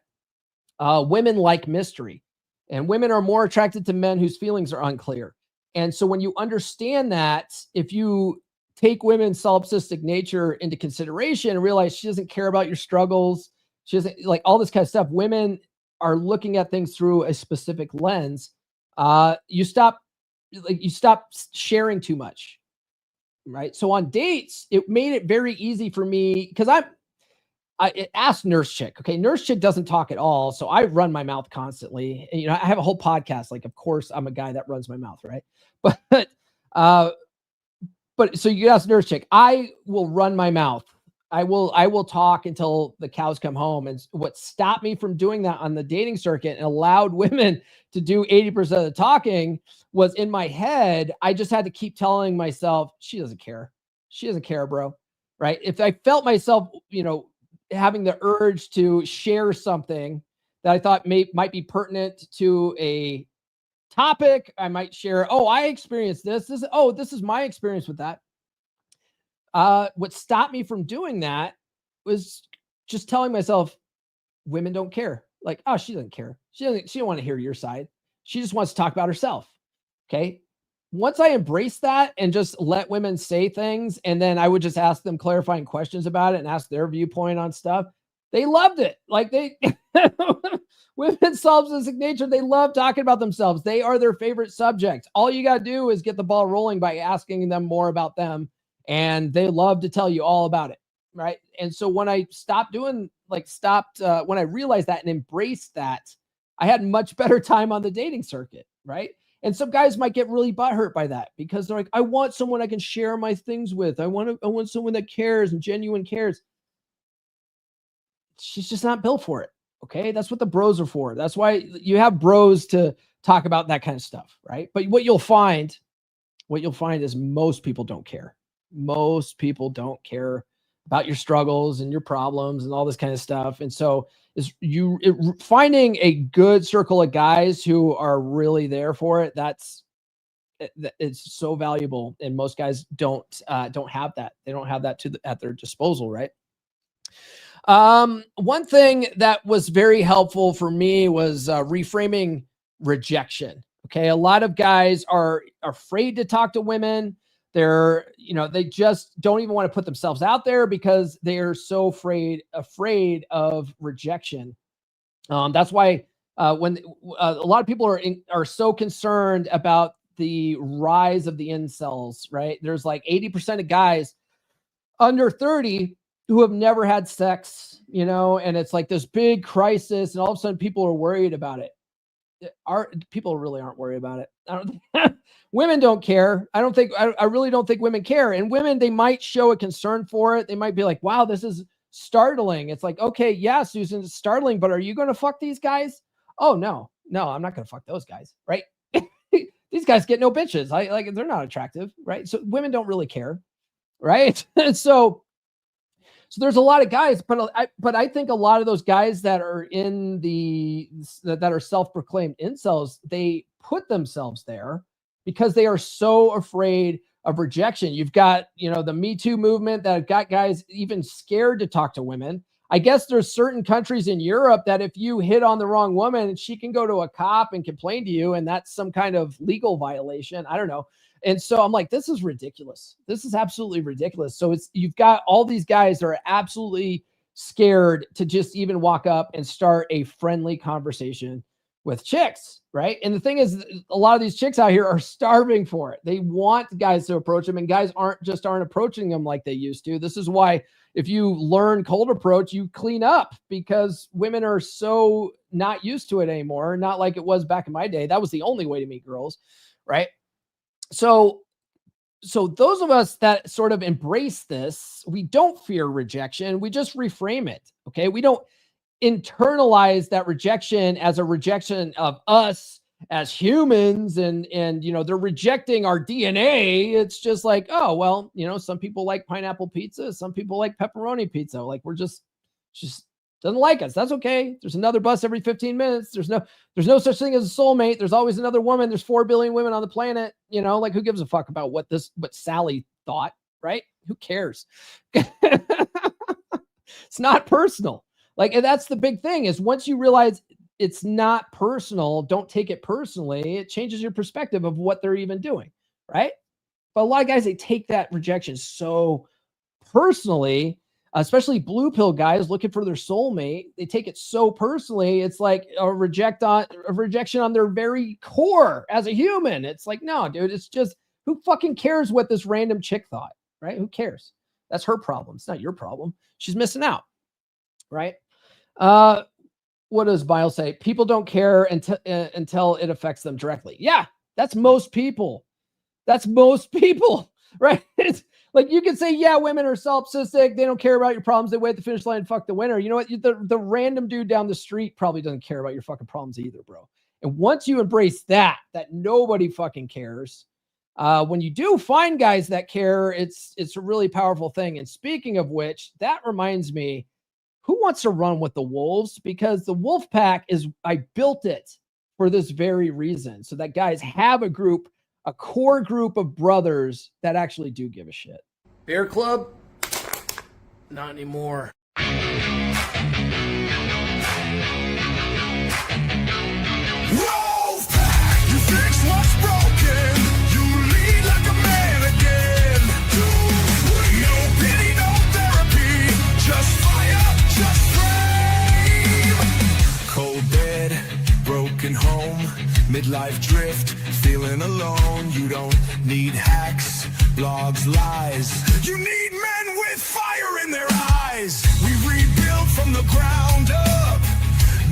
women like mystery, and women are more attracted to men whose feelings are unclear. And so when you understand that, if you take women's solipsistic nature into consideration and realize she doesn't care about your struggles, she doesn't like all this kind of stuff, women are looking at things through a specific lens. You stop sharing too much, right? So on dates, it made it very easy for me because I asked Nurse Chick. Okay, Nurse Chick doesn't talk at all, so I run my mouth constantly. And, I have a whole podcast. Like, of course, I'm a guy that runs my mouth, right? But so you ask Nurse Chick. I will run my mouth. I will talk until the cows come home. And what stopped me from doing that on the dating circuit and allowed women to do 80% of the talking was in my head. I just had to keep telling myself, she doesn't care. She doesn't care, bro. Right? If I felt myself, having the urge to share something that I thought might be pertinent to a topic, I might share, I experienced this. This is my experience with that. What stopped me from doing that was just telling myself, women don't care. Like, she doesn't care. She don't want to hear your side. She just wants to talk about herself. Okay. Once I embraced that and just let women say things, and then I would just ask them clarifying questions about it and ask their viewpoint on stuff, they loved it. Like women's solipsistic nature, they love talking about themselves. They are their favorite subject. All you got to do is get the ball rolling by asking them more about them, and they love to tell you all about it. Right. And so when I when I realized that and embraced that, I had much better time on the dating circuit. Right. And some guys might get really butthurt by that because they're like, I want someone I can share my things with. I want someone that cares and genuine cares. She's just not built for it. Okay. That's what the bros are for. That's why you have bros to talk about that kind of stuff. Right. But what you'll find is most people don't care. Most people don't care about your struggles and your problems and all this kind of stuff. And so finding a good circle of guys who are really there for it, it's so valuable. And most guys don't have that. They don't have that at their disposal. Right. One thing that was very helpful for me was reframing rejection. Okay. A lot of guys are afraid to talk to women. They just don't even want to put themselves out there because they are so afraid of rejection. That's why when a lot of people are so concerned about the rise of the incels, right? There's like 80% of guys under 30 who have never had sex, and it's like this big crisis, and all of a sudden people are worried about it. People really aren't worried about it. Women don't care. I really don't think women care. And women, they might show a concern for it. They might be like, wow, this is startling. It's like, okay, yeah, Susan, it's startling, but are you going to fuck these guys? Oh, no, I'm not going to fuck those guys. Right. These guys get no bitches. They're not attractive. Right. So women don't really care. Right. So there's a lot of guys, but I think a lot of those guys that are that are self-proclaimed incels, they put themselves there because they are so afraid of rejection. You've got, the Me Too movement that got guys even scared to talk to women. I guess there's certain countries in Europe that if you hit on the wrong woman, she can go to a cop and complain to you, and that's some kind of legal violation. I don't know. And so I'm like, this is ridiculous. This is absolutely ridiculous. So you've got all these guys that are absolutely scared to just even walk up and start a friendly conversation with chicks, right? And the thing is, a lot of these chicks out here are starving for it. They want guys to approach them, and guys aren't approaching them like they used to. This is why, if you learn cold approach, you clean up because women are so not used to it anymore. Not like it was back in my day. That was the only way to meet girls, right? So those of us that sort of embrace this, we don't fear rejection. We just reframe it. Okay. We don't internalize that rejection as a rejection of us as humans and they're rejecting our DNA. It's just like, oh, well, some people like pineapple pizza, some people like pepperoni pizza. Like we're just doesn't like us. That's okay. There's another bus every 15 minutes. There's no such thing as a soulmate. There's always another woman. There's 4 billion women on the planet. Like who gives a fuck about what Sally thought, right? Who cares? It's not personal. Like, and that's the big thing is once you realize it's not personal, don't take it personally. It changes your perspective of what they're even doing, right? But a lot of guys, they take that rejection so personally, especially blue pill guys looking for their soulmate. They take it so personally. It's like a rejection on their very core as a human. It's like, no, dude, it's just who fucking cares what this random chick thought, right? Who cares? That's her problem. It's not your problem. She's missing out, right? What does Biles say? People don't care until it affects them directly. Yeah, that's most people. That's most people, right? It's like you can say, yeah, women are solipsistic. They don't care about your problems. They wait at the finish line and fuck the winner. You know what? The random dude down the street probably doesn't care about your fucking problems either, bro. And once you embrace that nobody fucking cares, when you do find guys that care, it's a really powerful thing. And speaking of which, that reminds me, who wants to run with the wolves? Because the wolf pack I built it for this very reason. So that guys have a core group of brothers that actually do give a shit. Bear club? Not anymore. Home, midlife drift, feeling alone. You don't need hacks, blogs, lies. You need men with fire in their eyes. We rebuild from the ground up.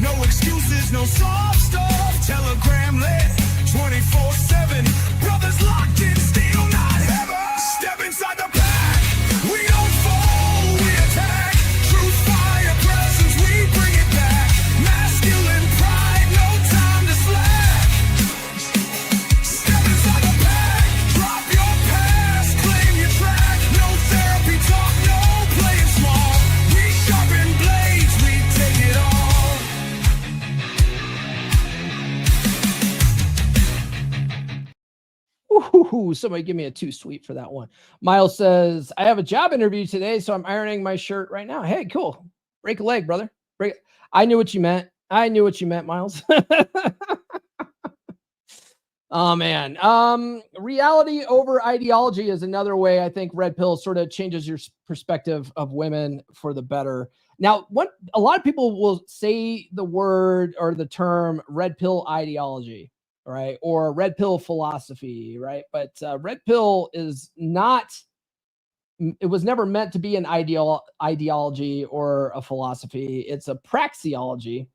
No excuses, no soft stuff. Telegram lit 24/7. Brothers locked in, still not ever. Step inside the pack. We don't fall, we attack. Truth, fire, presence, we bring it back. Masculine pride, no time to slack. Step inside the pack. Drop your past, claim your track. No therapy talk, no playing small. We sharpen blades, we take it all. Ooh, somebody give me a 2 sweet for that one. Miles says, I have a job interview today, so I'm ironing my shirt right now. Hey, cool. Break a leg, brother. I knew what you meant. Miles. Oh, man. Reality over ideology is another way I think red pill sort of changes your perspective of women for the better. Now, a lot of people will say the word or the term red pill ideology, right? Or red pill philosophy, right? But red pill is not, it was never meant to be an ideology or a philosophy. It's a praxeology,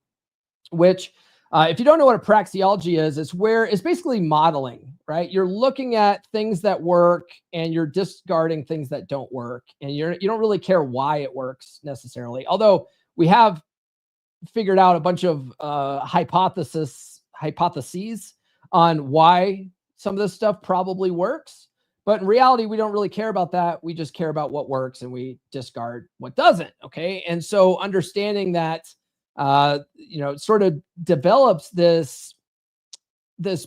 which if you don't know what a praxeology is, it's basically modeling, right? You're looking at things that work and you're discarding things that don't work. And you don't really care why it works necessarily. Although we have figured out a bunch of hypotheses on why some of this stuff probably works. But in reality, we don't really care about that. We just care about what works and we discard what doesn't. Okay. And so understanding that, it sort of develops this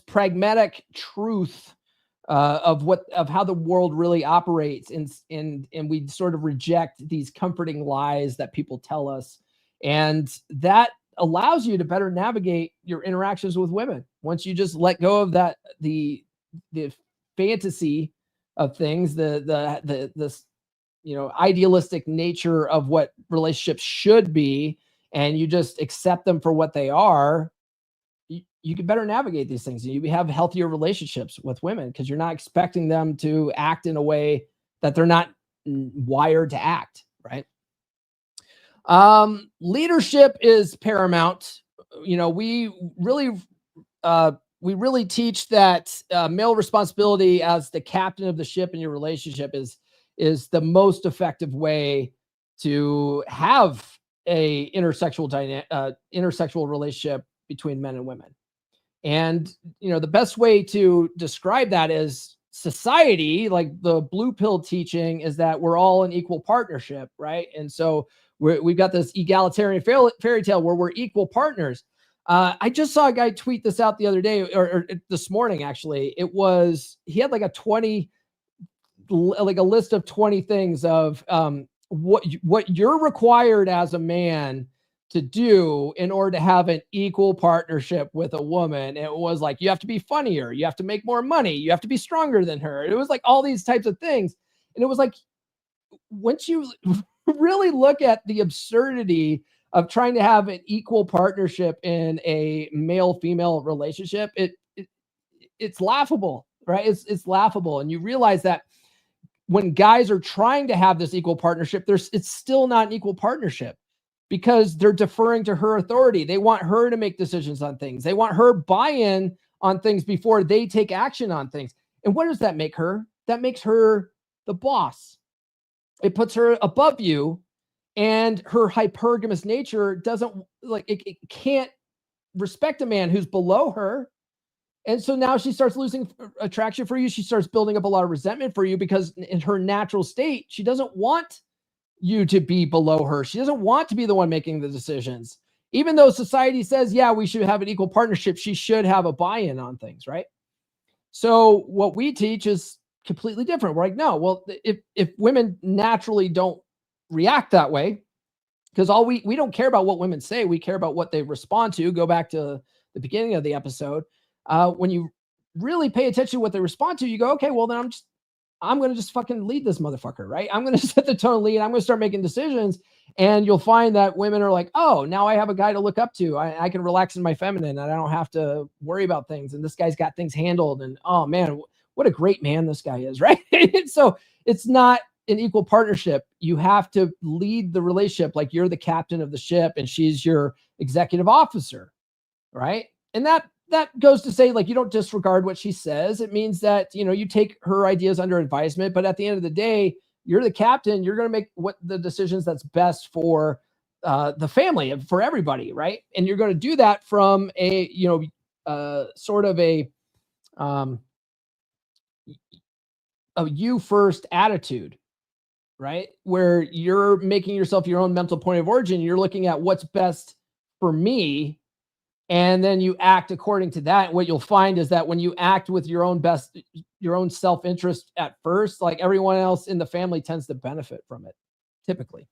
pragmatic truth of how the world really operates. And we sort of reject these comforting lies that people tell us. And that allows you to better navigate your interactions with women. Once you just let go of that, the fantasy of things, the idealistic nature of what relationships should be, and you just accept them for what they are, you can better navigate these things. You have healthier relationships with women because you're not expecting them to act in a way that they're not wired to act, right? Leadership is paramount. You know, we really teach that male responsibility as the captain of the ship in your relationship is the most effective way to have a intersexual relationship between men and women. And, you know, the best way to describe that is society, like the blue pill teaching, is that we're all an equal partnership, right? And so we've got this egalitarian fairy tale where we're equal partners. I just saw a guy tweet this out the other day, or this morning, actually. He had like a list of 20 things of what you're required as a man to do in order to have an equal partnership with a woman. It was like, you have to be funnier, you have to make more money, you have to be stronger than her. It was like all these types of things. And it was like, once you really look at the absurdity of trying to have an equal partnership in a male-female relationship, it's laughable, right? It's laughable. And you realize that when guys are trying to have this equal partnership, it's still not an equal partnership, because they're deferring to her authority. They want her to make decisions on things. They want her buy-in on things before they take action on things. And what does that make her? That makes her the boss. It puts her above you, and her hypergamous nature doesn't it can't respect a man who's below her. And so now she starts losing attraction for you. She starts building up a lot of resentment for you, because in her natural state, she doesn't want you to be below her. She doesn't want to be the one making the decisions. Even though society says, yeah, we should have an equal partnership, she should have a buy-in on things, right? So what we teach is completely different. We're like, no, well, if women naturally don't react that way, because we don't care about what women say, we care about what they respond to. Go back to the beginning of the episode. When you really pay attention to what they respond to, you go, okay, well, then I'm going to just fucking lead this motherfucker, right? I'm going to set the tone, lead. I'm going to start making decisions. And you'll find that women are like, oh, now I have a guy to look up to. I can relax in my feminine, and I don't have to worry about things. And this guy's got things handled. And oh man, what a great man this guy is, right? So it's not an equal partnership. You have to lead the relationship like you're the captain of the ship and she's your executive officer, right? And that goes to say, like, you don't disregard what she says. It means that, you know, you take her ideas under advisement, but at the end of the day, you're the captain. You're going to make what the decisions that's best for the family and for everybody, right? And you're going to do that from a, you know, sort of a you first attitude, right? Where you're making yourself your own mental point of origin. You're looking at what's best for me, and then you act according to that. What you'll find is that when you act with your own self-interest at first, like, everyone else in the family tends to benefit from it. Typically.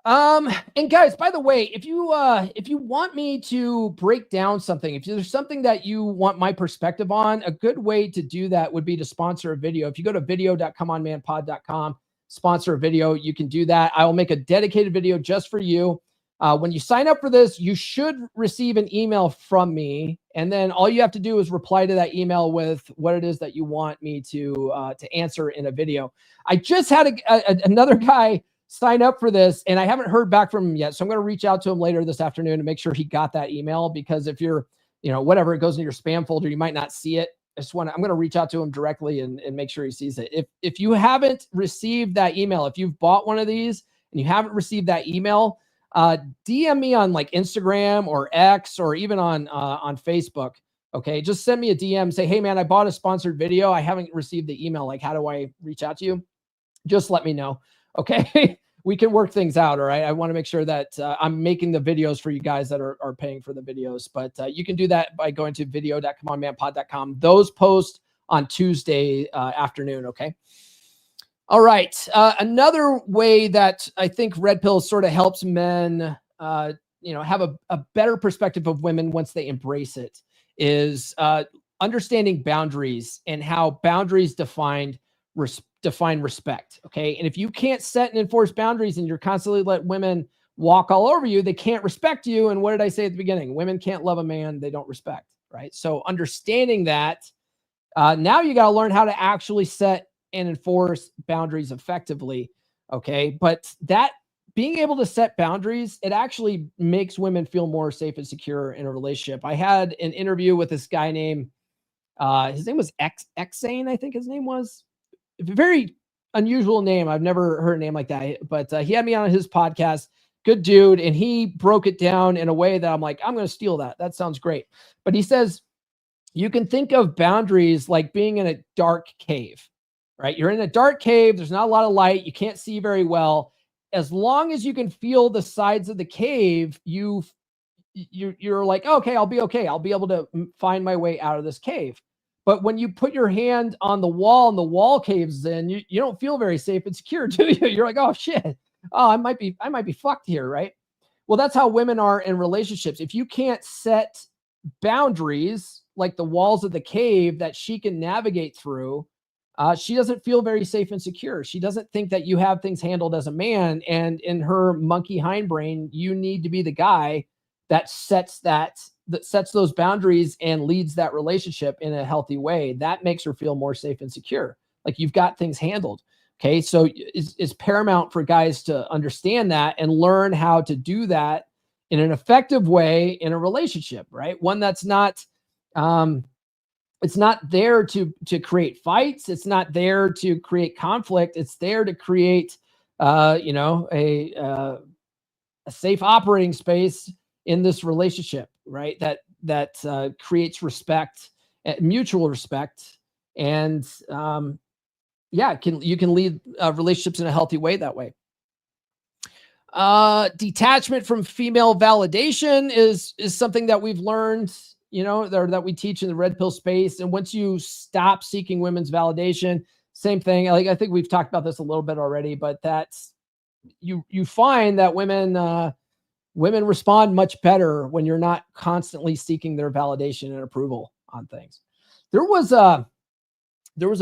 And guys, by the way, if you want me to break down something, if there's something that you want my perspective on, a good way to do that would be to sponsor a video. If you go to video.comeonmanpod.com, sponsor a video, you can do that. I will make a dedicated video just for you. When you sign up for this, you should receive an email from me, and then all you have to do is reply to that email with what it is that you want me to answer in a video. I just had another guy sign up for this, and I haven't heard back from him yet, so I'm going to reach out to him later this afternoon to make sure he got that email, because if you're, you know, whatever, it goes in your spam folder, you might not see it. I'm going to reach out to him directly and make sure he sees it. If you haven't received that email, if you've bought one of these and you haven't received that email, DM me on like Instagram or X or even on Facebook. Okay. Just send me a DM, say, hey man, I bought a sponsored video. I haven't received the email. Like, how do I reach out to you? Just let me know. Okay. We can work things out. All right. I want to make sure that I'm making the videos for you guys that are paying for the videos, but you can do that by going to video.comeonmanpod.com. Those post on Tuesday afternoon. Okay. All right. Another way that I think Red Pill sort of helps men, have a better perspective of women once they embrace it is understanding boundaries and how boundaries define respect. Okay. And if you can't set and enforce boundaries and you're constantly let women walk all over you, they can't respect you. And what did I say at the beginning? Women can't love a man they don't respect. Right. So understanding that, now you got to learn how to actually set and enforce boundaries effectively. Okay. But that being able to set boundaries, it actually makes women feel more safe and secure in a relationship. I had an interview with this guy named, his name was Xane, I think his name was. Very unusual name. I've never heard a name like that, but he had me on his podcast. Good dude. And he broke it down in a way that I'm like, I'm going to steal that. That sounds great. But he says, you can think of boundaries like being in a dark cave, right? You're in a dark cave. There's not a lot of light. You can't see very well. As long as you can feel the sides of the cave, you're like, okay, I'll be okay. I'll be able to find my way out of this cave. But when you put your hand on the wall and the wall caves in, you don't feel very safe and secure, do you? You're like, oh shit. Oh, I might be fucked here, right? Well, that's how women are in relationships. If you can't set boundaries like the walls of the cave that she can navigate through, she doesn't feel very safe and secure. She doesn't think that you have things handled as a man. And in her monkey hindbrain, you need to be the guy that sets those boundaries and leads that relationship in a healthy way. That makes her feel more safe and secure. Like you've got things handled. Okay. So it's paramount for guys to understand that and learn how to do that in an effective way in a relationship, right? One that's not, it's not there to create fights. It's not there to create conflict. It's there to create, a safe operating space in this relationship, right? That creates respect, mutual respect, and you can lead relationships in a healthy way that way. Detachment from female validation is something that we've learned, that we teach in the red pill space. And once you stop seeking women's validation, same thing. Like, I think we've talked about this a little bit already, but that's, you find that women respond much better when you're not constantly seeking their validation and approval on things. There was a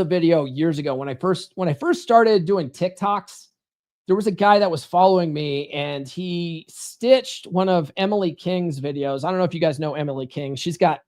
video years ago when I first started doing TikToks. There was a guy that was following me, and he stitched one of Emily King's videos. I don't know if you guys know Emily King. She's got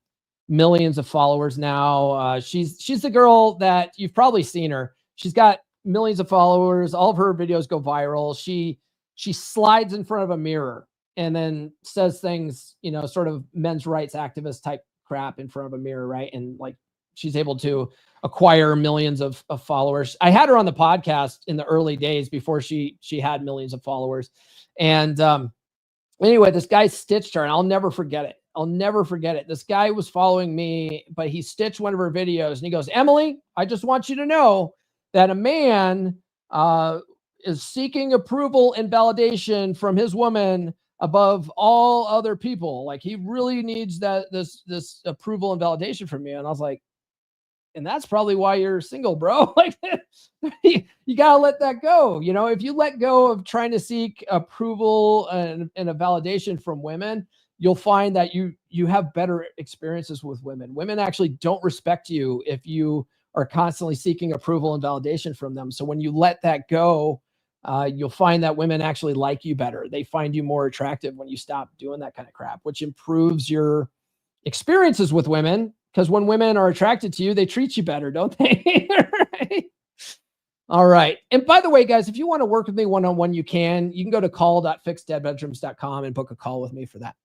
millions of followers now. She's the girl that you've probably seen her. She's got millions of followers. All of her videos go viral. She slides in front of a mirror and then says things, sort of men's rights activist type crap in front of a mirror, right? And like, she's able to acquire millions of followers. I had her on the podcast in the early days before she had millions of followers. And anyway, this guy stitched her, and I'll never forget it. This guy was following me, but he stitched one of her videos, and he goes, Emily, I just want you to know that a man is seeking approval and validation from his woman above all other people. Like, he really needs this approval and validation from you. And I was like, and that's probably why you're single, bro. Like, you gotta let that go. If you let go of trying to seek approval and a validation from women, you'll find that you have better experiences with women. Women actually don't respect you if you are constantly seeking approval and validation from them. So when you let that go, you'll find that women actually like you better. They find you more attractive when you stop doing that kind of crap, which improves your experiences with women. Because when women are attracted to you, they treat you better, don't they? Right? All right. And by the way, guys, if you want to work with me one-on-one, you can go to call.fixdeadbedrooms.com and book a call with me for that.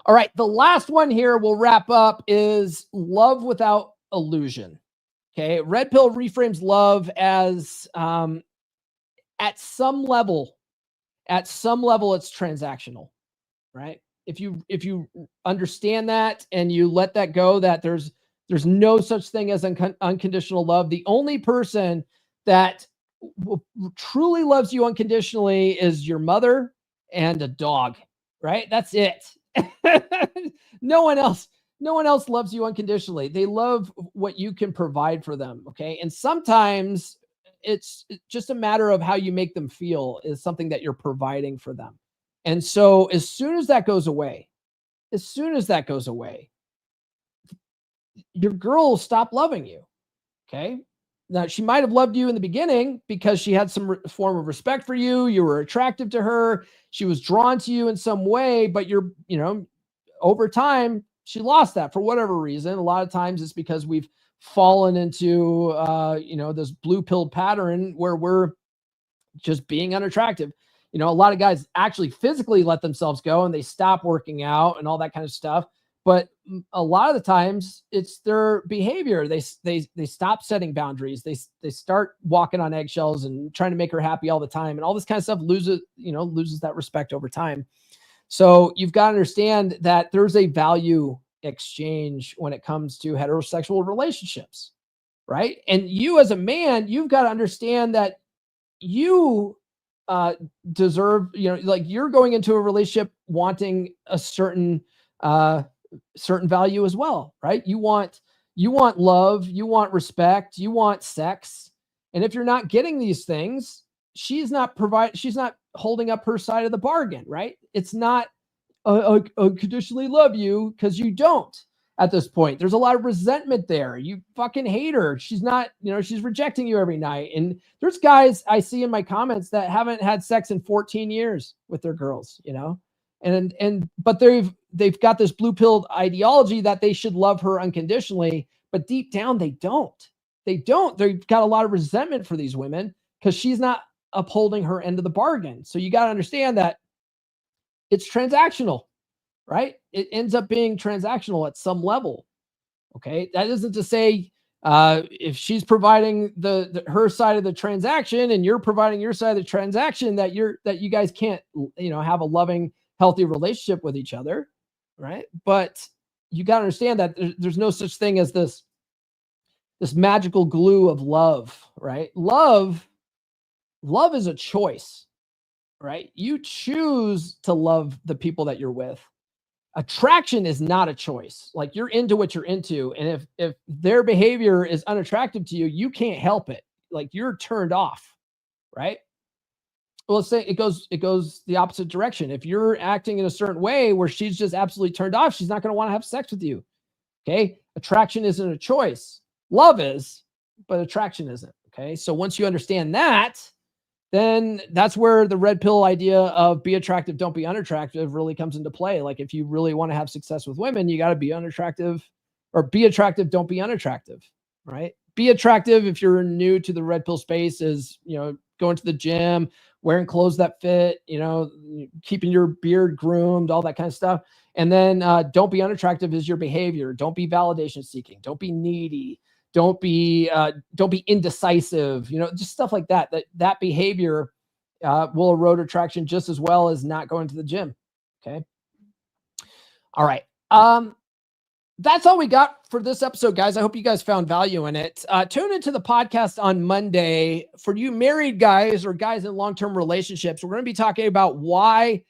All right. The last one here we'll wrap up is love without illusion. Okay. Red Pill reframes love as, at some level, it's transactional, right? If you understand that and you let that go, that there's no such thing as unconditional love. The only person that truly loves you unconditionally is your mother and a dog, right? That's it. No one else loves you unconditionally. They love what you can provide for them. Okay. And sometimes it's just a matter of how you make them feel is something that you're providing for them. And so as soon as that goes away, your girl will stop loving you. Okay. Now, she might have loved you in the beginning because she had some form of respect for you. You were attractive to her. She was drawn to you in some way, but over time, she lost that for whatever reason. A lot of times it's because we've fallen into, this blue pill pattern where we're just being unattractive. You know, a lot of guys actually physically let themselves go and they stop working out and all that kind of stuff. But a lot of the times it's their behavior. They stop setting boundaries. They start walking on eggshells and trying to make her happy all the time. And all this kind of stuff loses that respect over time. So you've got to understand that there's a value exchange when it comes to heterosexual relationships, right? And you as a man, you've got to understand that you deserve, like you're going into a relationship wanting a certain value as well, right? You want love, you want respect, you want sex. And if you're not getting these things, she's not holding up her side of the bargain, right? It's not I conditionally love you, because you don't at this point. There's a lot of resentment there. You fucking hate her. She's not, she's rejecting you every night. And there's guys I see in my comments that haven't had sex in 14 years with their girls, but they've got this blue pill ideology that they should love her unconditionally, but deep down they don't. They've got a lot of resentment for these women because she's not upholding her end of the bargain. So you got to understand that it's transactional, right? It ends up being transactional at some level. Okay. That isn't to say if she's providing her side of the transaction and you're providing your side of the transaction that you guys can't, have a loving, healthy relationship with each other. Right. But you got to understand that there's no such thing as this magical glue of love, right? Love is a choice. Right? You choose to love the people that you're with. Attraction is not a choice. Like, you're into what you're into. And if their behavior is unattractive to you, you can't help it. Like, you're turned off, right? Well, let's say it goes the opposite direction. If you're acting in a certain way where she's just absolutely turned off, she's not going to want to have sex with you. Okay. Attraction isn't a choice. Love is, but attraction isn't. Okay. So once you understand that, then that's where the red pill idea of be attractive, don't be unattractive really comes into play. Like, if you really want to have success with women, you got to be unattractive, or be attractive, don't be unattractive, right? Be attractive, if you're new to the red pill space, is, going to the gym, wearing clothes that fit, keeping your beard groomed, all that kind of stuff. And then don't be unattractive is your behavior. Don't be validation seeking. Don't be needy. Don't be indecisive, just stuff like that. That behavior will erode attraction just as well as not going to the gym. Okay. All right. That's all we got for this episode, guys. I hope you guys found value in it. Tune into the podcast on Monday. For you married guys or guys in long-term relationships, we're going to be talking about why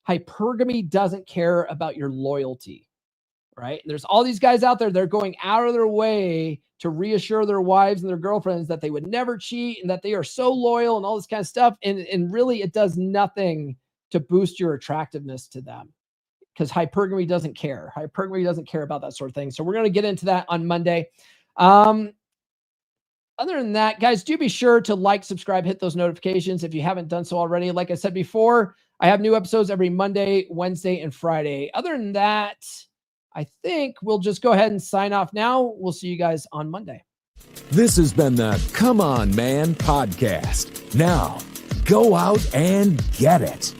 hypergamy doesn't care about your loyalty. Right? There's all these guys out there, they're going out of their way to reassure their wives and their girlfriends that they would never cheat and that they are so loyal and all this kind of stuff. And really, it does nothing to boost your attractiveness to them, because hypergamy doesn't care. Hypergamy doesn't care about that sort of thing. So we're going to get into that on Monday. Other than that, guys, do be sure to like, subscribe, hit those notifications if you haven't done so already. Like I said before, I have new episodes every Monday, Wednesday, and Friday. Other than that, I think we'll just go ahead and sign off now. We'll see you guys on Monday. This has been the Come On Man podcast. Now, go out and get it.